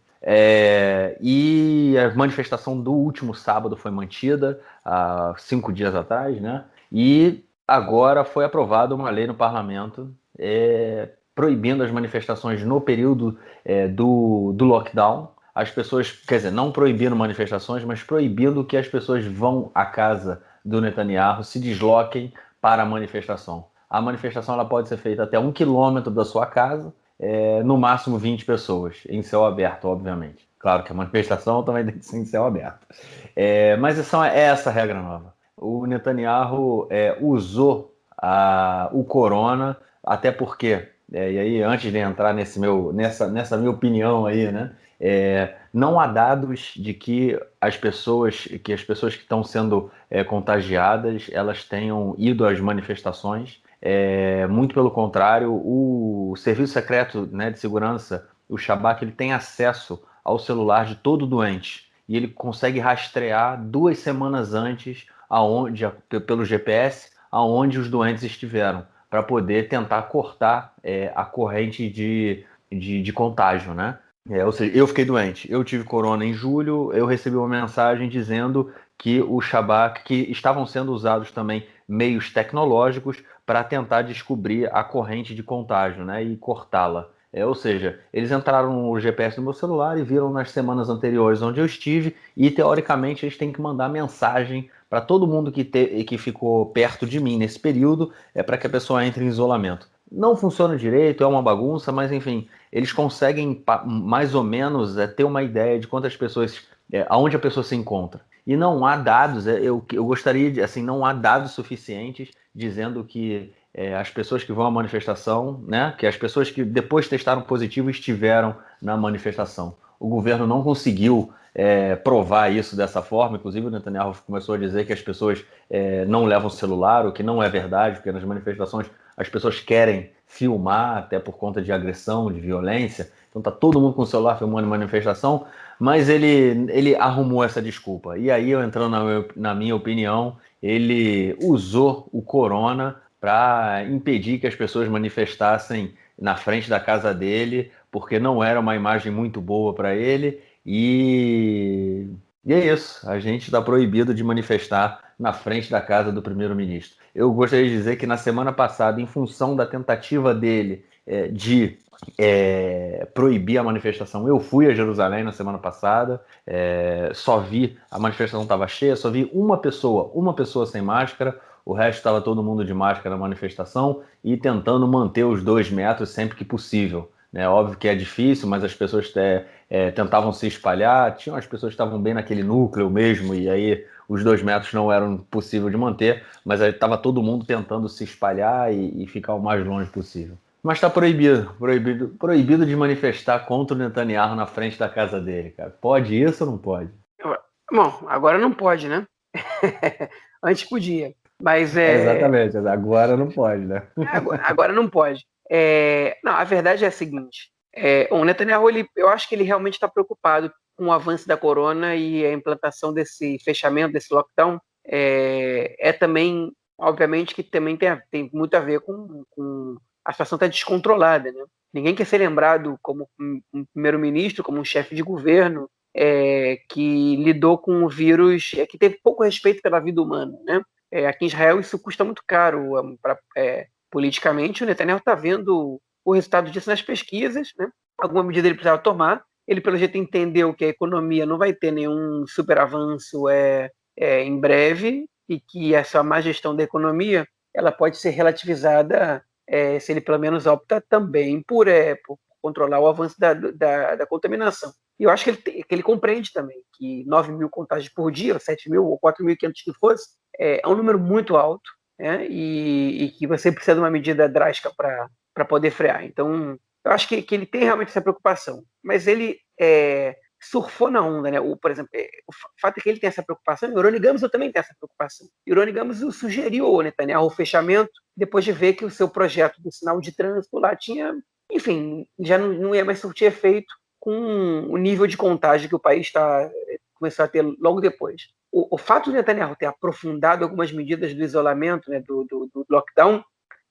E a manifestação do último sábado foi mantida há 5 dias atrás, né? E agora foi aprovada uma lei no parlamento proibindo as manifestações no período do lockdown. As pessoas, quer dizer, não proibindo manifestações, mas proibindo que as pessoas vão à casa do Netanyahu, se desloquem para a manifestação. A manifestação ela pode ser feita até 1 quilômetro da sua casa, no máximo 20 pessoas, em céu aberto, obviamente. Claro que a manifestação também tem que ser em céu aberto. Mas essa a regra nova. O Netanyahu usou o corona, até porque, e aí antes de entrar nessa minha opinião aí, né? Não há dados de que as pessoas que estão sendo contagiadas, elas tenham ido às manifestações. Muito pelo contrário, o Serviço Secreto, né, de Segurança, o Shabak, ele tem acesso ao celular de todo doente e ele consegue rastrear 2 semanas antes pelo GPS aonde os doentes estiveram, para poder tentar cortar a corrente de contágio, né? Ou seja, eu fiquei doente, eu tive corona em julho, eu recebi uma mensagem dizendo que o Shabak, que estavam sendo usados também meios tecnológicos para tentar descobrir a corrente de contágio, né, e cortá-la. Ou seja, eles entraram no GPS do meu celular e viram nas semanas anteriores onde eu estive e, teoricamente, eles têm que mandar mensagem para todo mundo que ficou perto de mim nesse período, para que a pessoa entre em isolamento. Não funciona direito, é uma bagunça, mas enfim, eles conseguem mais ou menos ter uma ideia de quantas pessoas, aonde a pessoa se encontra. E não há dados, eu gostaria de, assim, não há dados suficientes dizendo que as pessoas que vão à manifestação, né, que as pessoas que depois testaram positivo estiveram na manifestação. O governo não conseguiu provar isso dessa forma, inclusive o Netanyahu começou a dizer que as pessoas não levam celular, o que não é verdade, porque nas manifestações as pessoas querem filmar, até por conta de agressão, de violência, então tá todo mundo com o celular filmando manifestação, mas ele arrumou essa desculpa. E aí, eu entrando na minha opinião, ele usou o corona para impedir que as pessoas manifestassem na frente da casa dele, porque não era uma imagem muito boa para ele. E é isso, a gente está proibido de manifestar na frente da casa do primeiro-ministro. Eu gostaria de dizer que na semana passada, em função da tentativa dele de proibir a manifestação, eu fui a Jerusalém na semana passada, só vi, a manifestação estava cheia, só vi uma pessoa sem máscara, o resto estava todo mundo de máscara na manifestação e tentando manter os 2 metros sempre que possível. Né? Óbvio que é difícil, mas as pessoas tentavam se espalhar, tinham as pessoas que estavam bem naquele núcleo mesmo, e aí os 2 metros não eram possível de manter, mas aí estava todo mundo tentando se espalhar e ficar o mais longe possível. Mas está proibido de manifestar contra o Netanyahu na frente da casa dele, cara. Pode isso ou não pode? Bom, agora não pode, né? Antes podia, mas Exatamente, agora não pode, né? agora não pode. Não, a verdade é a seguinte: o Netanyahu, eu acho que ele realmente está preocupado com o avanço da corona e a implantação desse fechamento, desse lockdown. Também, obviamente, que também tem muito a ver com a situação está descontrolada, né? Ninguém quer ser lembrado como um primeiro-ministro, como um chefe de governo que lidou com o vírus, que teve pouco respeito pela vida humana, né? Aqui em Israel isso custa muito caro politicamente. O Netanyahu está vendo o resultado disso nas pesquisas, né? Alguma medida ele precisava tomar. Ele, pelo jeito, entendeu que a economia não vai ter nenhum super avanço em breve e que essa má gestão da economia ela pode ser relativizada se ele, pelo menos, opta também por controlar o avanço da contaminação. E eu acho que ele compreende também que 9 mil contágios por dia, ou 7 mil, ou 4.500 que fosse, é um número muito alto, né? E que você precisa de uma medida drástica para poder frear. Então, eu acho que ele tem realmente essa preocupação. Mas ele surfou na onda, né? Por exemplo, o fato é que ele tem essa preocupação, e o Rony Gamos também tem essa preocupação. E o Rony Gamos sugeriu ao Netanyahu o fechamento, depois de ver que o seu projeto do sinal de trânsito lá tinha, enfim, já não ia mais surtir efeito com o nível de contágio que o país começou a ter logo depois. O fato de Netanyahu ter aprofundado algumas medidas do isolamento, né, do lockdown,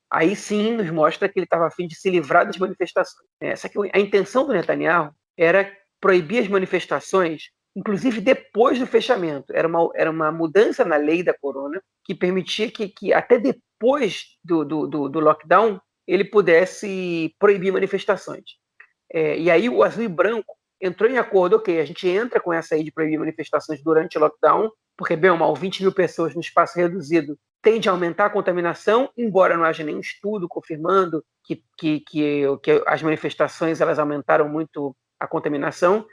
aí sim nos mostra que ele estava a fim de se livrar das manifestações. Só que a intenção do Netanyahu era proibir as manifestações, inclusive depois do fechamento. Era uma mudança na lei da corona que permitia que até depois do lockdown ele pudesse proibir manifestações. E aí o Azul e Branco entrou em acordo, ok, a gente entra com essa aí de proibir manifestações durante o lockdown, porque, bem ou mal, 20 mil pessoas no espaço reduzido tende a aumentar a contaminação, embora não haja nenhum estudo confirmando que as manifestações elas aumentaram muito a contaminação.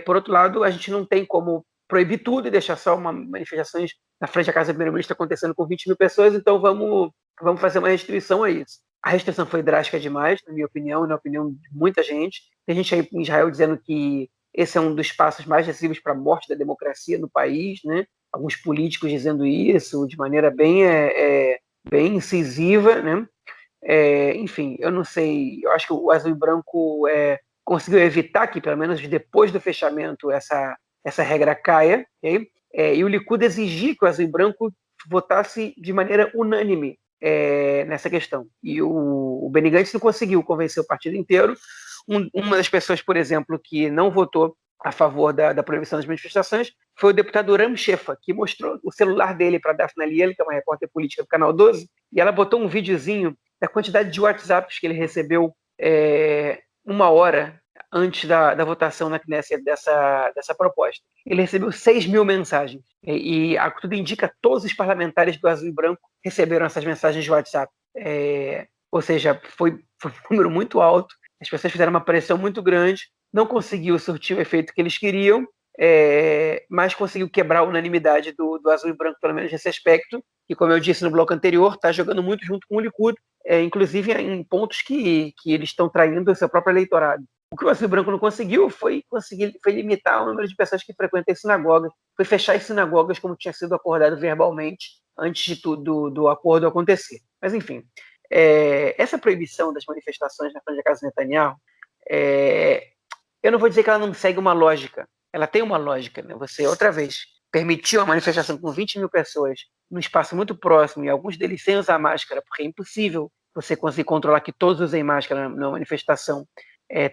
Por outro lado, a gente não tem como proibir tudo e deixar só manifestações na frente da casa do primeiro-ministro acontecendo com 20 mil pessoas, então vamos fazer uma restrição a isso. A restrição foi drástica demais, na minha opinião e na opinião de muita gente. Tem gente aí em Israel dizendo que esse é um dos passos mais decisivos para a morte da democracia no país, né? Alguns políticos dizendo isso de maneira bem incisiva, né? Enfim, eu não sei, eu acho que o Azul e Branco conseguiu evitar que, pelo menos depois do fechamento, essa regra caia, okay? E o Likud exigir que o Azul e Branco votasse de maneira unânime nessa questão. E o Benny Gantz não conseguiu convencer o partido inteiro. Uma das pessoas, por exemplo, que não votou a favor da proibição das manifestações foi o deputado Ram Shefa, que mostrou o celular dele para a Daphne Liel, que é uma repórter política do Canal 12, e ela botou um videozinho da quantidade de WhatsApps que ele recebeu uma hora antes da votação na Knesset dessa proposta. Ele recebeu 6 mil mensagens. E tudo indica todos os parlamentares do Azul e Branco receberam essas mensagens de WhatsApp. Ou seja, foi um número muito alto, as pessoas fizeram uma pressão muito grande, não conseguiu surtir o efeito que eles queriam, mas conseguiu quebrar a unanimidade do Azul e Branco, pelo menos nesse aspecto, que, como eu disse no bloco anterior, está jogando muito junto com o Likud, inclusive em pontos que eles estão traindo o seu próprio eleitorado. O que o Azul e Branco não conseguiu foi limitar o número de pessoas que frequentam as sinagogas, foi fechar as sinagogas como tinha sido acordado verbalmente antes do acordo acontecer. Mas, enfim, essa proibição das manifestações na frente da casa de Netanyahu, eu não vou dizer que ela não segue uma lógica. Ela tem uma lógica, né? Você, outra vez, permitiu a manifestação com 20 mil pessoas num espaço muito próximo, e alguns deles sem usar máscara, porque é impossível você conseguir controlar que todos usem máscara numa manifestação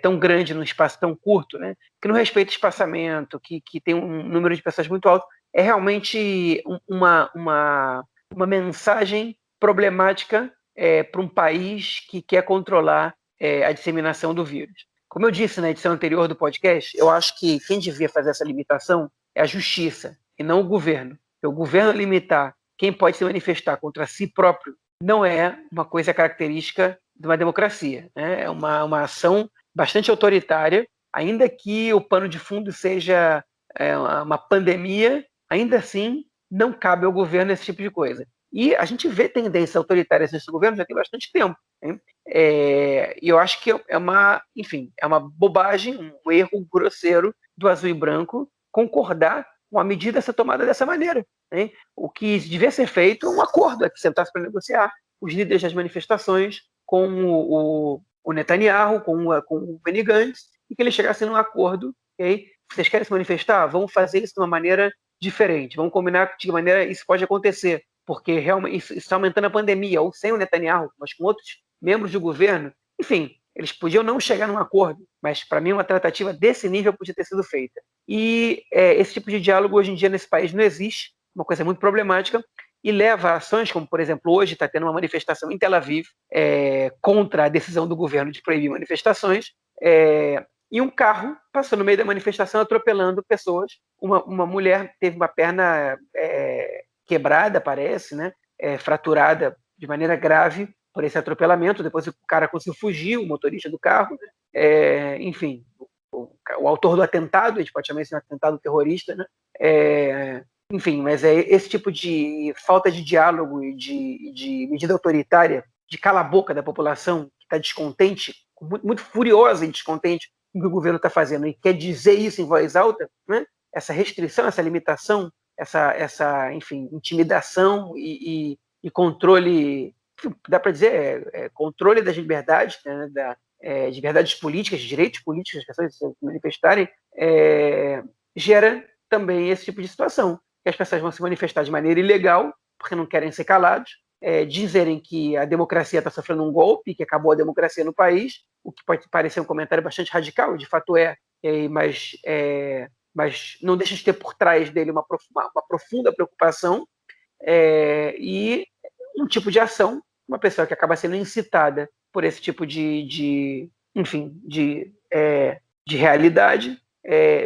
tão grande, num espaço tão curto, né? Que não respeita espaçamento, que tem um número de pessoas muito alto. É realmente uma mensagem problemática para um país que quer controlar a disseminação do vírus. Como eu disse na edição anterior do podcast, eu acho que quem devia fazer essa limitação é a justiça e não o governo. Porque o governo limitar quem pode se manifestar contra si próprio não é uma coisa característica de uma democracia, né? É uma ação bastante autoritária, ainda que o pano de fundo seja uma pandemia, ainda assim não cabe ao governo esse tipo de coisa. E a gente vê tendências autoritárias nesse governo já tem bastante tempo. Né? E eu acho que é uma bobagem, um erro grosseiro do Azul e Branco concordar com a medida ser tomada dessa maneira. Né? O que devia ser feito é um acordo, que sentasse para negociar os líderes das manifestações com o Netanyahu, com o Benny Gantz, e que eles chegassem num acordo. Okay? Vocês querem se manifestar? Vamos fazer isso de uma maneira diferente. Vamos combinar de que maneira isso pode acontecer, porque realmente isso está aumentando a pandemia, ou sem o Netanyahu, mas com outros membros do governo. Enfim, eles podiam não chegar num acordo, mas para mim uma tratativa desse nível podia ter sido feita. E esse tipo de diálogo hoje em dia nesse país não existe, uma coisa muito problemática, e leva a ações como, por exemplo, hoje está tendo uma manifestação em Tel Aviv contra a decisão do governo de proibir manifestações, e um carro passou no meio da manifestação atropelando pessoas. Uma mulher teve uma perna quebrada, parece, né? Fraturada de maneira grave por esse atropelamento. Depois o cara conseguiu fugir, o motorista do carro. Enfim, o autor do atentado, a gente pode chamar isso de um atentado terrorista, né? Enfim, mas esse tipo de falta de diálogo e de medida autoritária, de cala a boca da população que está descontente, muito, muito furiosa e descontente com o que o governo está fazendo, e quer dizer isso em voz alta, né? Essa restrição, essa limitação, essa enfim, intimidação e controle, dá para dizer, controle das liberdades, né? De liberdades políticas, de direitos políticos, as pessoas se manifestarem, gera também esse tipo de situação, que as pessoas vão se manifestar de maneira ilegal, porque não querem ser calados, dizerem que a democracia está sofrendo um golpe, que acabou a democracia no país, o que pode parecer um comentário bastante radical, de fato mas não deixa de ter por trás dele uma profunda preocupação e um tipo de ação, uma pessoa que acaba sendo incitada por esse tipo de realidade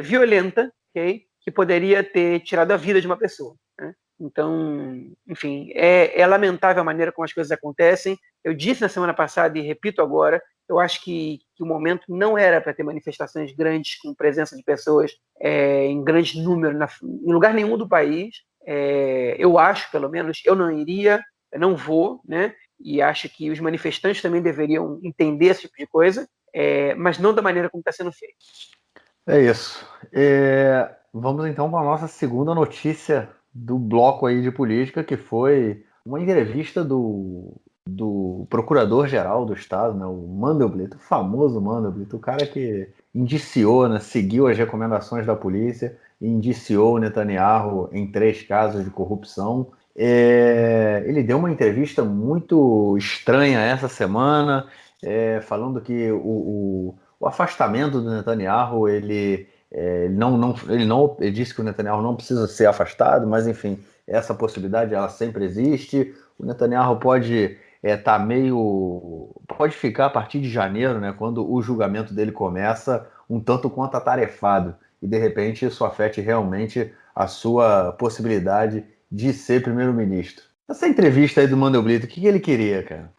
violenta, okay? Que poderia ter tirado a vida de uma pessoa. Né? Então, enfim, é lamentável a maneira como as coisas acontecem. Eu disse na semana passada e repito agora, eu acho que o momento não era para ter manifestações grandes com presença de pessoas em grande número em lugar nenhum do país. Eu acho, pelo menos, eu não iria, eu não vou, né? E acho que os manifestantes também deveriam entender esse tipo de coisa, mas não da maneira como está sendo feito. É isso. Vamos então para a nossa segunda notícia do bloco aí de política, que foi uma entrevista do procurador-geral do Estado, né, o Mandelblit, o famoso Mandelblit, o cara que indiciou, né, seguiu as recomendações da polícia e indiciou o Netanyahu em 3 casos de corrupção. Ele deu uma entrevista muito estranha essa semana, falando que o afastamento do Netanyahu ele Ele disse que o Netanyahu não precisa ser afastado, mas enfim, essa possibilidade ela sempre existe. O Netanyahu pode pode ficar a partir de janeiro, né, quando o julgamento dele começa, um tanto quanto atarefado, e de repente isso afete realmente a sua possibilidade de ser primeiro-ministro. Essa entrevista aí do Mandelblit, o que ele queria, cara?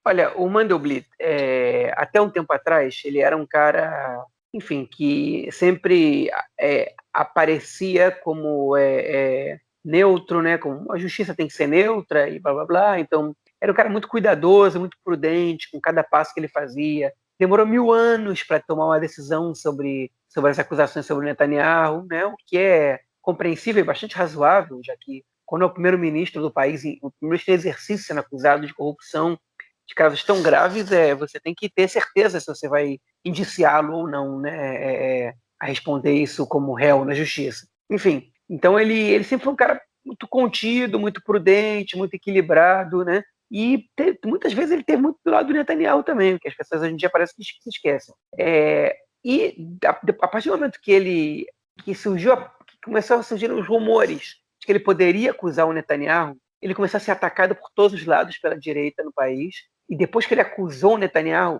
Olha, o Mandelblit, até um tempo atrás, ele era um cara, enfim, que sempre aparecia como neutro, né? Como a justiça tem que ser neutra e blá blá blá. Então, era um cara muito cuidadoso, muito prudente com cada passo que ele fazia. Demorou 1000 anos para tomar uma decisão sobre as acusações sobre o Netanyahu, né? O que é compreensível e bastante razoável, já que quando é o primeiro-ministro do país, o primeiro-ministro em exercício sendo acusado de corrupção, de casos tão graves, você tem que ter certeza se você vai indiciá-lo ou não, né, a responder isso como réu na justiça. Enfim, então ele sempre foi um cara muito contido, muito prudente, muito equilibrado, né? E muitas vezes ele teve muito do lado do Netanyahu também, que as pessoas hoje em dia parece que se esquecem. E a partir do momento que começou a surgir os rumores de que ele poderia acusar o Netanyahu, ele começou a ser atacado por todos os lados pela direita no país. E depois que ele acusou o Netanyahu,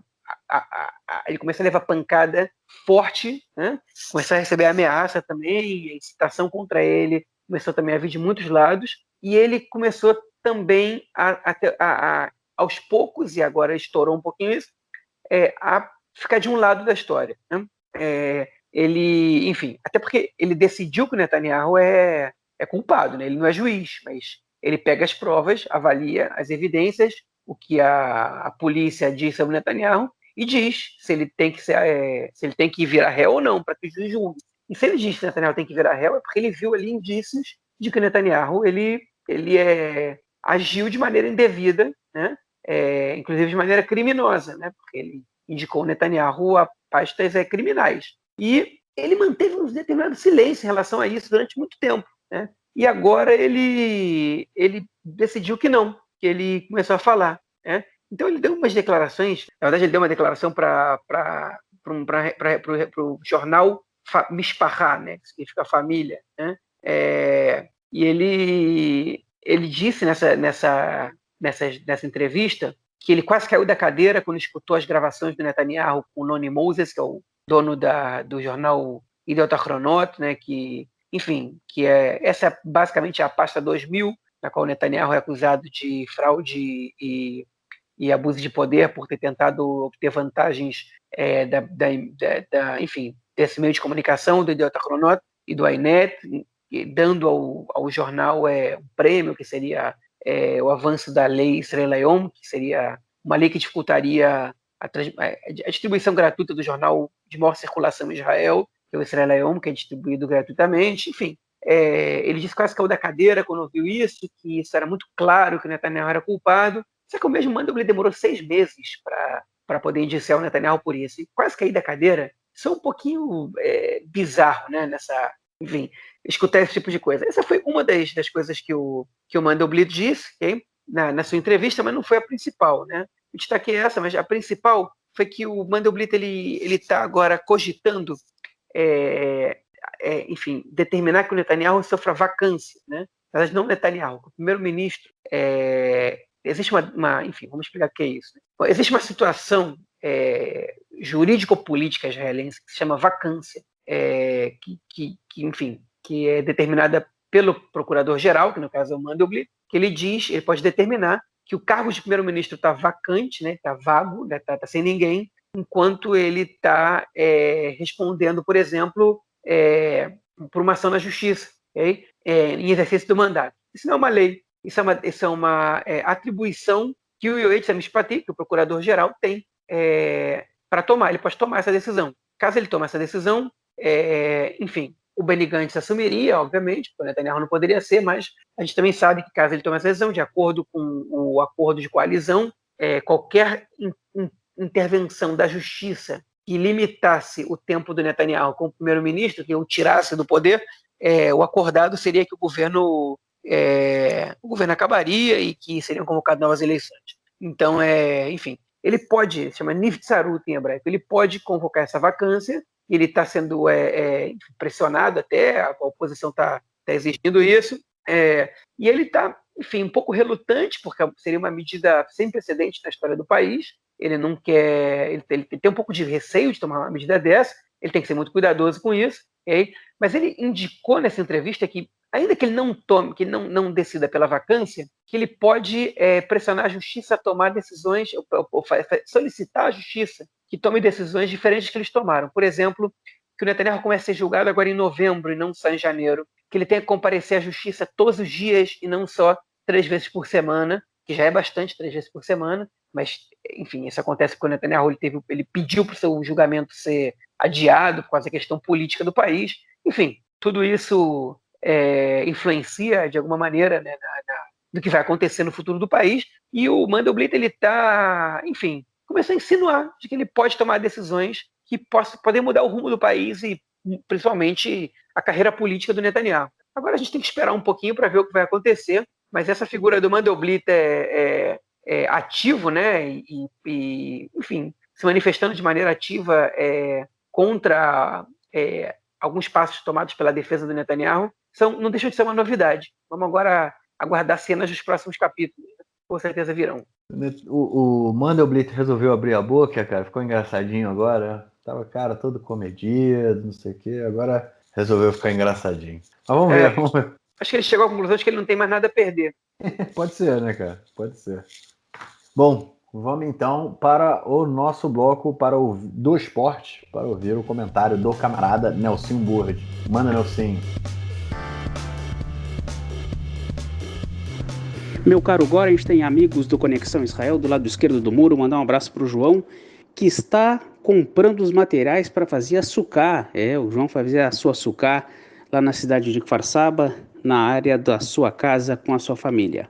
ele começou a levar pancada forte, né? Começou a receber ameaça também, incitação contra ele, começou também a vir de muitos lados, e ele começou também aos poucos, e agora estourou um pouquinho isso, a ficar de um lado da história, né? Ele, enfim, até porque ele decidiu que o Netanyahu é culpado, né? Ele não é juiz, mas ele pega as provas, avalia as evidências, o que a polícia diz sobre o Netanyahu e diz se ele tem que virar réu ou não, para que o juiz julgue. E se ele diz que o Netanyahu tem que virar réu, é porque ele viu ali indícios de que o Netanyahu agiu de maneira indevida, né? Inclusive de maneira criminosa, né? Porque ele indicou o Netanyahu a pastas criminais. E ele manteve um determinado silêncio em relação a isso durante muito tempo, né? E agora ele decidiu que não, que ele começou a falar, né? Então ele deu umas declarações, na verdade ele deu uma declaração para o jornal Mishpachá, né? Que significa família, né? E ele disse nessa entrevista que ele quase caiu da cadeira quando escutou as gravações do Netanyahu com o Noni Moses, que é o dono do jornal Yediot Ahronot, né, que, enfim, essa é basicamente a pasta 2000, na qual o Netanyahu é acusado de fraude e abuso de poder por ter tentado obter vantagens enfim, desse meio de comunicação do Yediot Ahronot e do Ynet, dando ao jornal um prêmio que seria o avanço da lei Israel Hayom, que seria uma lei que dificultaria a distribuição gratuita do jornal de maior circulação em Israel, que é o Israel Hayom, que é distribuído gratuitamente. Enfim, ele disse que quase caiu da cadeira quando ouviu isso, que isso era muito claro, que o Netanyahu era culpado. Só que o mesmo Mandelblit demorou 6 meses para poder indiciar o Netanyahu por isso. E quase cair da cadeira, isso é um pouquinho bizarro, né? Enfim, escutar esse tipo de coisa. Essa foi uma das coisas que o Mandelblit disse, okay? na sua entrevista, mas não foi a principal, né? Eu destaquei essa, mas a principal foi que o Mandelblit ele está agora cogitando, enfim, determinar que o Netanyahu sofra vacância, né? Na verdade, não o Netanyahu, o primeiro-ministro. Existe enfim, vamos explicar o que é isso. Né? Bom, existe uma situação jurídico-política israelense que se chama vacância, enfim, que é determinada pelo procurador-geral, que no caso é o Mandelblit, que ele pode determinar que o cargo de primeiro-ministro está vacante, né, está vago, está sem ninguém, enquanto ele está respondendo, por exemplo, por uma ação na justiça, okay? Em exercício do mandato. Isso não é uma lei, isso é uma atribuição que o Yoetz Amishpati, que o procurador-geral, tem para tomar. Ele pode tomar essa decisão. Caso ele tome essa decisão, enfim, o Benny Gantz assumiria, obviamente, porque o Netanyahu não poderia ser, mas a gente também sabe que caso ele tome essa decisão, de acordo com o acordo de coalizão, qualquer intervenção da justiça que limitasse o tempo do Netanyahu como primeiro-ministro, que o tirasse do poder, o acordado seria que o governo acabaria e que seriam convocadas novas eleições. Então, enfim, ele pode, se chama Nivtsaruta em hebraico, ele pode convocar essa vacância, ele está sendo pressionado até, a oposição está exigindo isso, e ele está, enfim, um pouco relutante, porque seria uma medida sem precedente na história do país, ele não quer, ele tem um pouco de receio de tomar uma medida dessa, ele tem que ser muito cuidadoso com isso, mas ele indicou nessa entrevista que, ainda que ele não tome, que não decida pela vacância, que ele pode pressionar a justiça a tomar decisões, ou solicitar à justiça que tome decisões diferentes que eles tomaram. Por exemplo, que o Netanyahu comece a ser julgado agora em novembro e não só em janeiro, que ele tenha que comparecer à justiça todos os dias e não só 3 vezes por semana, que já é bastante 3 vezes por semana, mas, enfim, isso acontece porque o Netanyahu ele pediu para o seu julgamento ser adiado por causa da questão política do país. Enfim, tudo isso influencia de alguma maneira, né, do que vai acontecer no futuro do país, e o Mandelblit ele está, enfim, começou a insinuar de que ele pode tomar decisões que podem mudar o rumo do país e principalmente a carreira política do Netanyahu. Agora a gente tem que esperar um pouquinho para ver o que vai acontecer, mas essa figura do Mandelblit é ativo, né, e enfim, se manifestando de maneira ativa contra alguns passos tomados pela defesa do Netanyahu, não deixam de ser uma novidade. Vamos agora aguardar cenas dos próximos capítulos. Com certeza virão. O Mandelblit resolveu abrir a boca, cara, ficou engraçadinho agora. Tava, cara, todo comedido, não sei o quê, agora resolveu ficar engraçadinho. Mas vamos ver. Acho que ele chegou à conclusão de que ele não tem mais nada a perder. Pode ser, né, cara? Pode ser. Bom, vamos então para o nosso bloco do esporte, para ouvir o comentário do camarada Nelson Burd. Manda, Nelson. Meu caro Gorens, tem amigos do Conexão Israel do lado esquerdo do muro. Mandar um abraço para o João, que está comprando os materiais para fazer açucar. O João vai fazer a sua açucar lá na cidade de Kfar Saba, na área da sua casa com a sua família.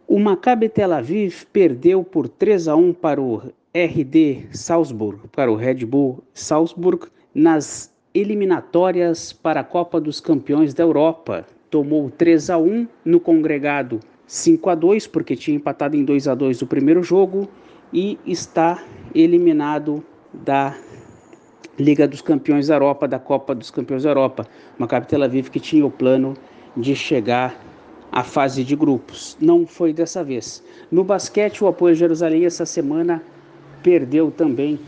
O Maccabi Tel Aviv perdeu por 3-1 para o RD Salzburg, para o Red Bull Salzburg, nas eliminatórias para a Copa dos Campeões da Europa. Tomou 3-1 no congregado 5-2, porque tinha empatado em 2-2 o primeiro jogo, e está eliminado da Liga dos Campeões da Europa, da Copa dos Campeões da Europa. O Maccabi Tel Aviv que tinha o plano de chegar à fase de grupos. Não foi dessa vez. No basquete, o Apoel Jerusalém essa semana perdeu também,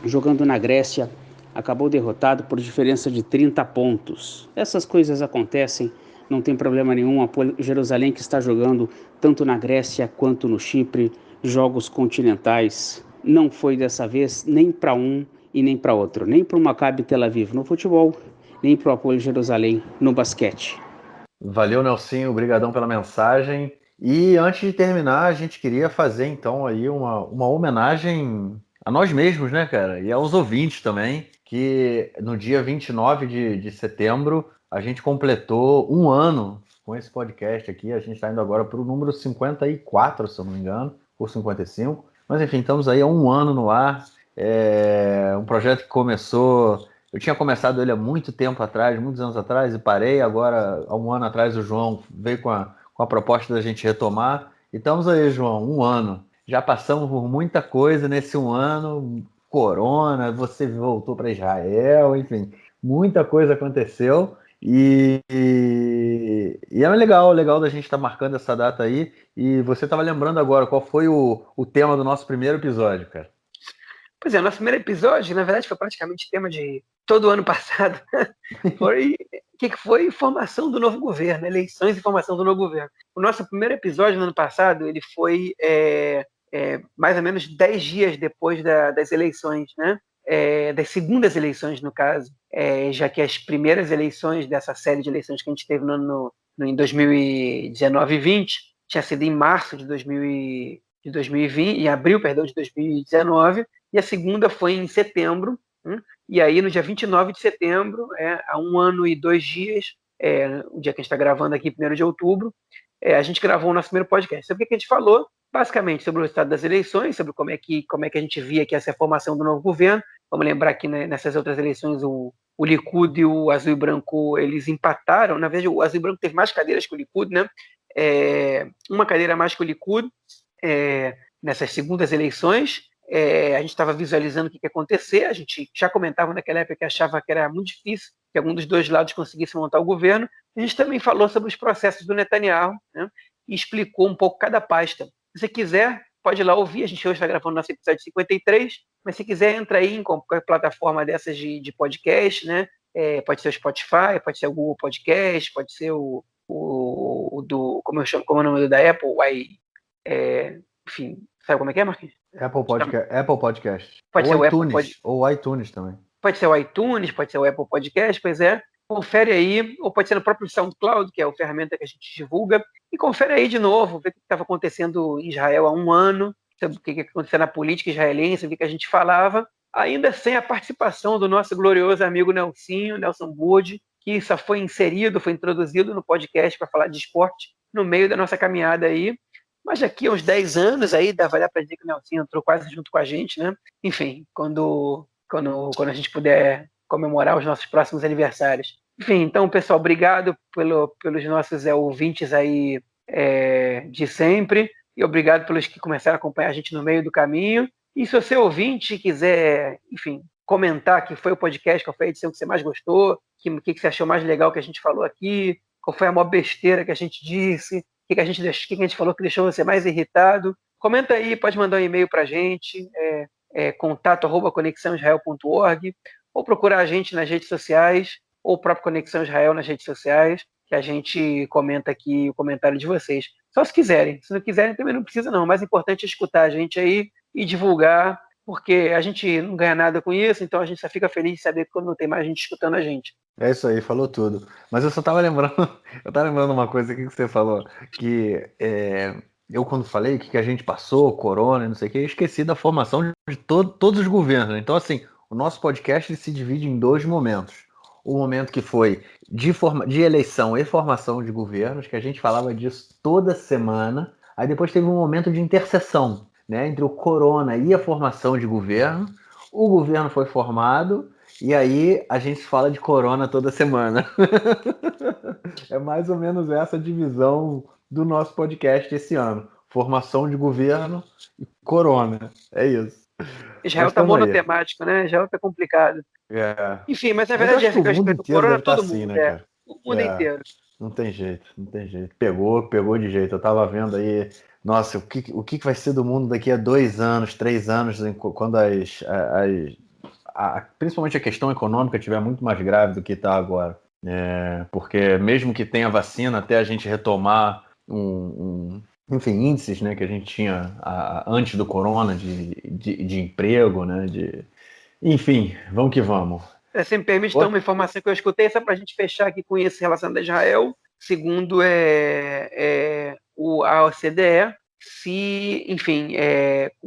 jogando na Grécia, acabou derrotado por diferença de 30 pontos. Essas coisas acontecem, não tem problema nenhum. A Jerusalém que está jogando tanto na Grécia quanto no Chipre, jogos continentais. Não foi dessa vez nem para um e nem para outro. Nem para o Maccabi Tel Aviv no futebol, nem para o Apoel Jerusalém no basquete. Valeu, Nelson. Obrigadão pela mensagem. E antes de terminar, a gente queria fazer então aí uma homenagem a nós mesmos, né, cara? E aos ouvintes também, que no dia 29 de setembro a gente completou um ano com esse podcast aqui. A gente está indo agora para o número 54, se eu não me engano, ou 55. Mas enfim, estamos aí há um ano no ar. É um projeto que começou... Eu tinha começado ele há muito tempo atrás, muitos anos atrás, e parei. Agora, há um ano atrás, o João veio com a proposta da gente retomar. E estamos aí, João, um ano. Já passamos por muita coisa nesse um ano. Corona, você voltou para Israel, enfim, muita coisa aconteceu. E é legal da gente estar marcando essa data aí. E você estava lembrando agora qual foi o tema do nosso primeiro episódio, cara? Pois é, nosso primeiro episódio, na verdade, foi praticamente tema de todo o ano passado. Foi o que foi formação do novo governo, eleições e formação do novo governo. O nosso primeiro episódio no ano passado, ele foi mais ou menos 10 dias depois das eleições, né? Das segundas eleições, no caso, já que as primeiras eleições dessa série de eleições que a gente teve em 2019 e 20 tinha sido em março de 2020, em abril, perdão, de 2019, e a segunda foi em setembro, e aí no dia 29 de setembro, há um ano e 2 dias, o dia que a gente está gravando aqui, 1º de outubro, a gente gravou o nosso primeiro podcast. Sobre o que a gente falou? Basicamente sobre o resultado das eleições, sobre como é que a gente via que essa é a formação do novo governo. Vamos lembrar que, né, nessas outras eleições o Likud e o Azul e Branco, eles empataram. Na verdade, o Azul e Branco teve mais cadeiras que o Likud, né? Uma cadeira a mais que o Likud, nessas segundas eleições. A gente estava visualizando o que ia acontecer, a gente já comentava naquela época que achava que era muito difícil que algum dos dois lados conseguisse montar o governo. A gente também falou sobre os processos do Netanyahu, né, e explicou um pouco cada pasta. Se você quiser, pode ir lá ouvir, a gente hoje está gravando nosso episódio 53, mas se quiser, entra aí em qualquer plataforma dessas de podcast, né? Pode ser o Spotify, pode ser o Google Podcast, pode ser o do, como é o nome da Apple, enfim, sabe como é que é, Marquinhos? Apple Podcast. Pode ser o iTunes, ou iTunes também. Pode ser o iTunes, pode ser o Apple Podcast, pois é. Confere aí, ou pode ser no próprio SoundCloud, que é a ferramenta que a gente divulga, e confere aí de novo, vê o que estava acontecendo em Israel há um ano, sabe o que acontecia na política israelense, o que a gente falava, ainda sem a participação do nosso glorioso amigo Nelson Budi, que só foi introduzido no podcast para falar de esporte no meio da nossa caminhada aí. Mas daqui a uns 10 anos, aí dá para dizer que o Nelson entrou quase junto com a gente, né? Enfim, quando a gente puder comemorar os nossos próximos aniversários. Enfim, então, pessoal, obrigado pelos nossos ouvintes aí de sempre, e obrigado pelos que começaram a acompanhar a gente no meio do caminho. E se você ouvinte quiser, enfim, comentar que foi o podcast, qual foi a edição que você mais gostou, o que você achou mais legal que a gente falou aqui, qual foi a maior besteira que a gente disse, o que a gente falou que deixou você mais irritado, comenta aí, pode mandar um e-mail para a gente, contato@conexãoisrael.org, ou procurar a gente nas redes sociais, ou o próprio Conexão Israel nas redes sociais, que a gente comenta aqui o comentário de vocês. Só se quiserem. Se não quiserem, também não precisa não. O mais importante é escutar a gente aí e divulgar, porque a gente não ganha nada com isso, então a gente só fica feliz de saber que quando não tem mais gente escutando a gente. É isso aí, falou tudo. Mas eu só tava lembrando, uma coisa aqui que você falou, que eu quando falei que a gente passou, corona, não sei o que, eu esqueci da formação de todos os governos. Então, assim, o nosso podcast ele se divide em 2 momentos. O momento que foi de eleição e formação de governos, que a gente falava disso toda semana. Aí depois teve um momento de interseção, né, entre o corona e a formação de governo. O governo foi formado e aí a gente fala de corona toda semana. É mais ou menos essa divisão do nosso podcast esse ano. Formação de governo e corona. É isso. Israel tá monotemático, né? Israel tá complicado. Enfim, mas na verdade o mundo inteiro corona deve todo assim, mundo, né, cara? O mundo inteiro. Não tem jeito. Pegou de jeito. Eu tava vendo aí, nossa, o que vai ser do mundo daqui a 2 anos, 3 anos, quando principalmente a questão econômica estiver muito mais grave do que está agora. Porque mesmo que tenha vacina, até a gente retomar enfim, índices, né, que a gente tinha antes do corona de emprego, né, enfim, vamos que vamos. Se me permite, então, uma informação que eu escutei, só para a gente fechar aqui com isso relacionado a Israel, segundo a OCDE, enfim,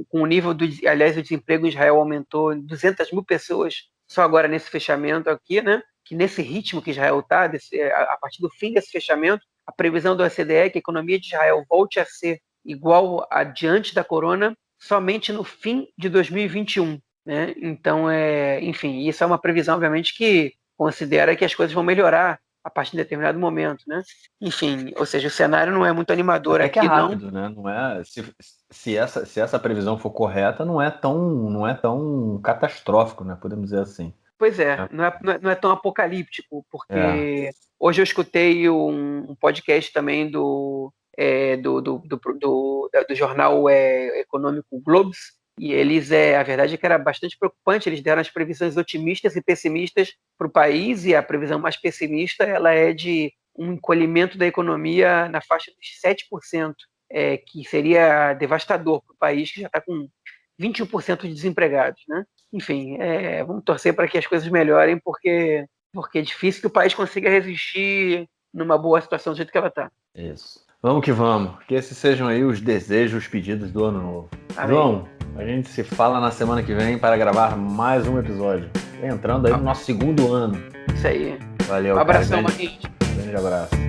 com o nível do desemprego em Israel aumentou 200 mil pessoas só agora nesse fechamento aqui, né? Que nesse ritmo que Israel está, a partir do fim desse fechamento, a previsão do OCDE é que a economia de Israel volte a ser igual a diante da corona somente no fim de 2021. Né? Então, enfim, isso é uma previsão, obviamente, que considera que as coisas vão melhorar a partir de determinado momento, né? Enfim, ou seja, o cenário não é muito animador aqui, que é rápido, né? Não é, se essa previsão for correta, não é tão catastrófico, né? Podemos dizer assim. Pois não é tão apocalíptico, porque hoje eu escutei um podcast também do jornal econômico Globes, e eles, a verdade é que era bastante preocupante, eles deram as previsões otimistas e pessimistas para o país, e a previsão mais pessimista ela é de um encolhimento da economia na faixa dos 7%, que seria devastador para o país, que já está com 21% de desempregados, né? Enfim, vamos torcer para que as coisas melhorem, porque é difícil que o país consiga resistir numa boa situação do jeito que ela está. Isso. Vamos que vamos. Que esses sejam aí os desejos, os pedidos do ano novo. Amém. João, a gente se fala na semana que vem para gravar mais um episódio. Entrando aí no nosso 2º ano. Isso aí. Valeu. Um abração, Marquinhos. Grande abraço.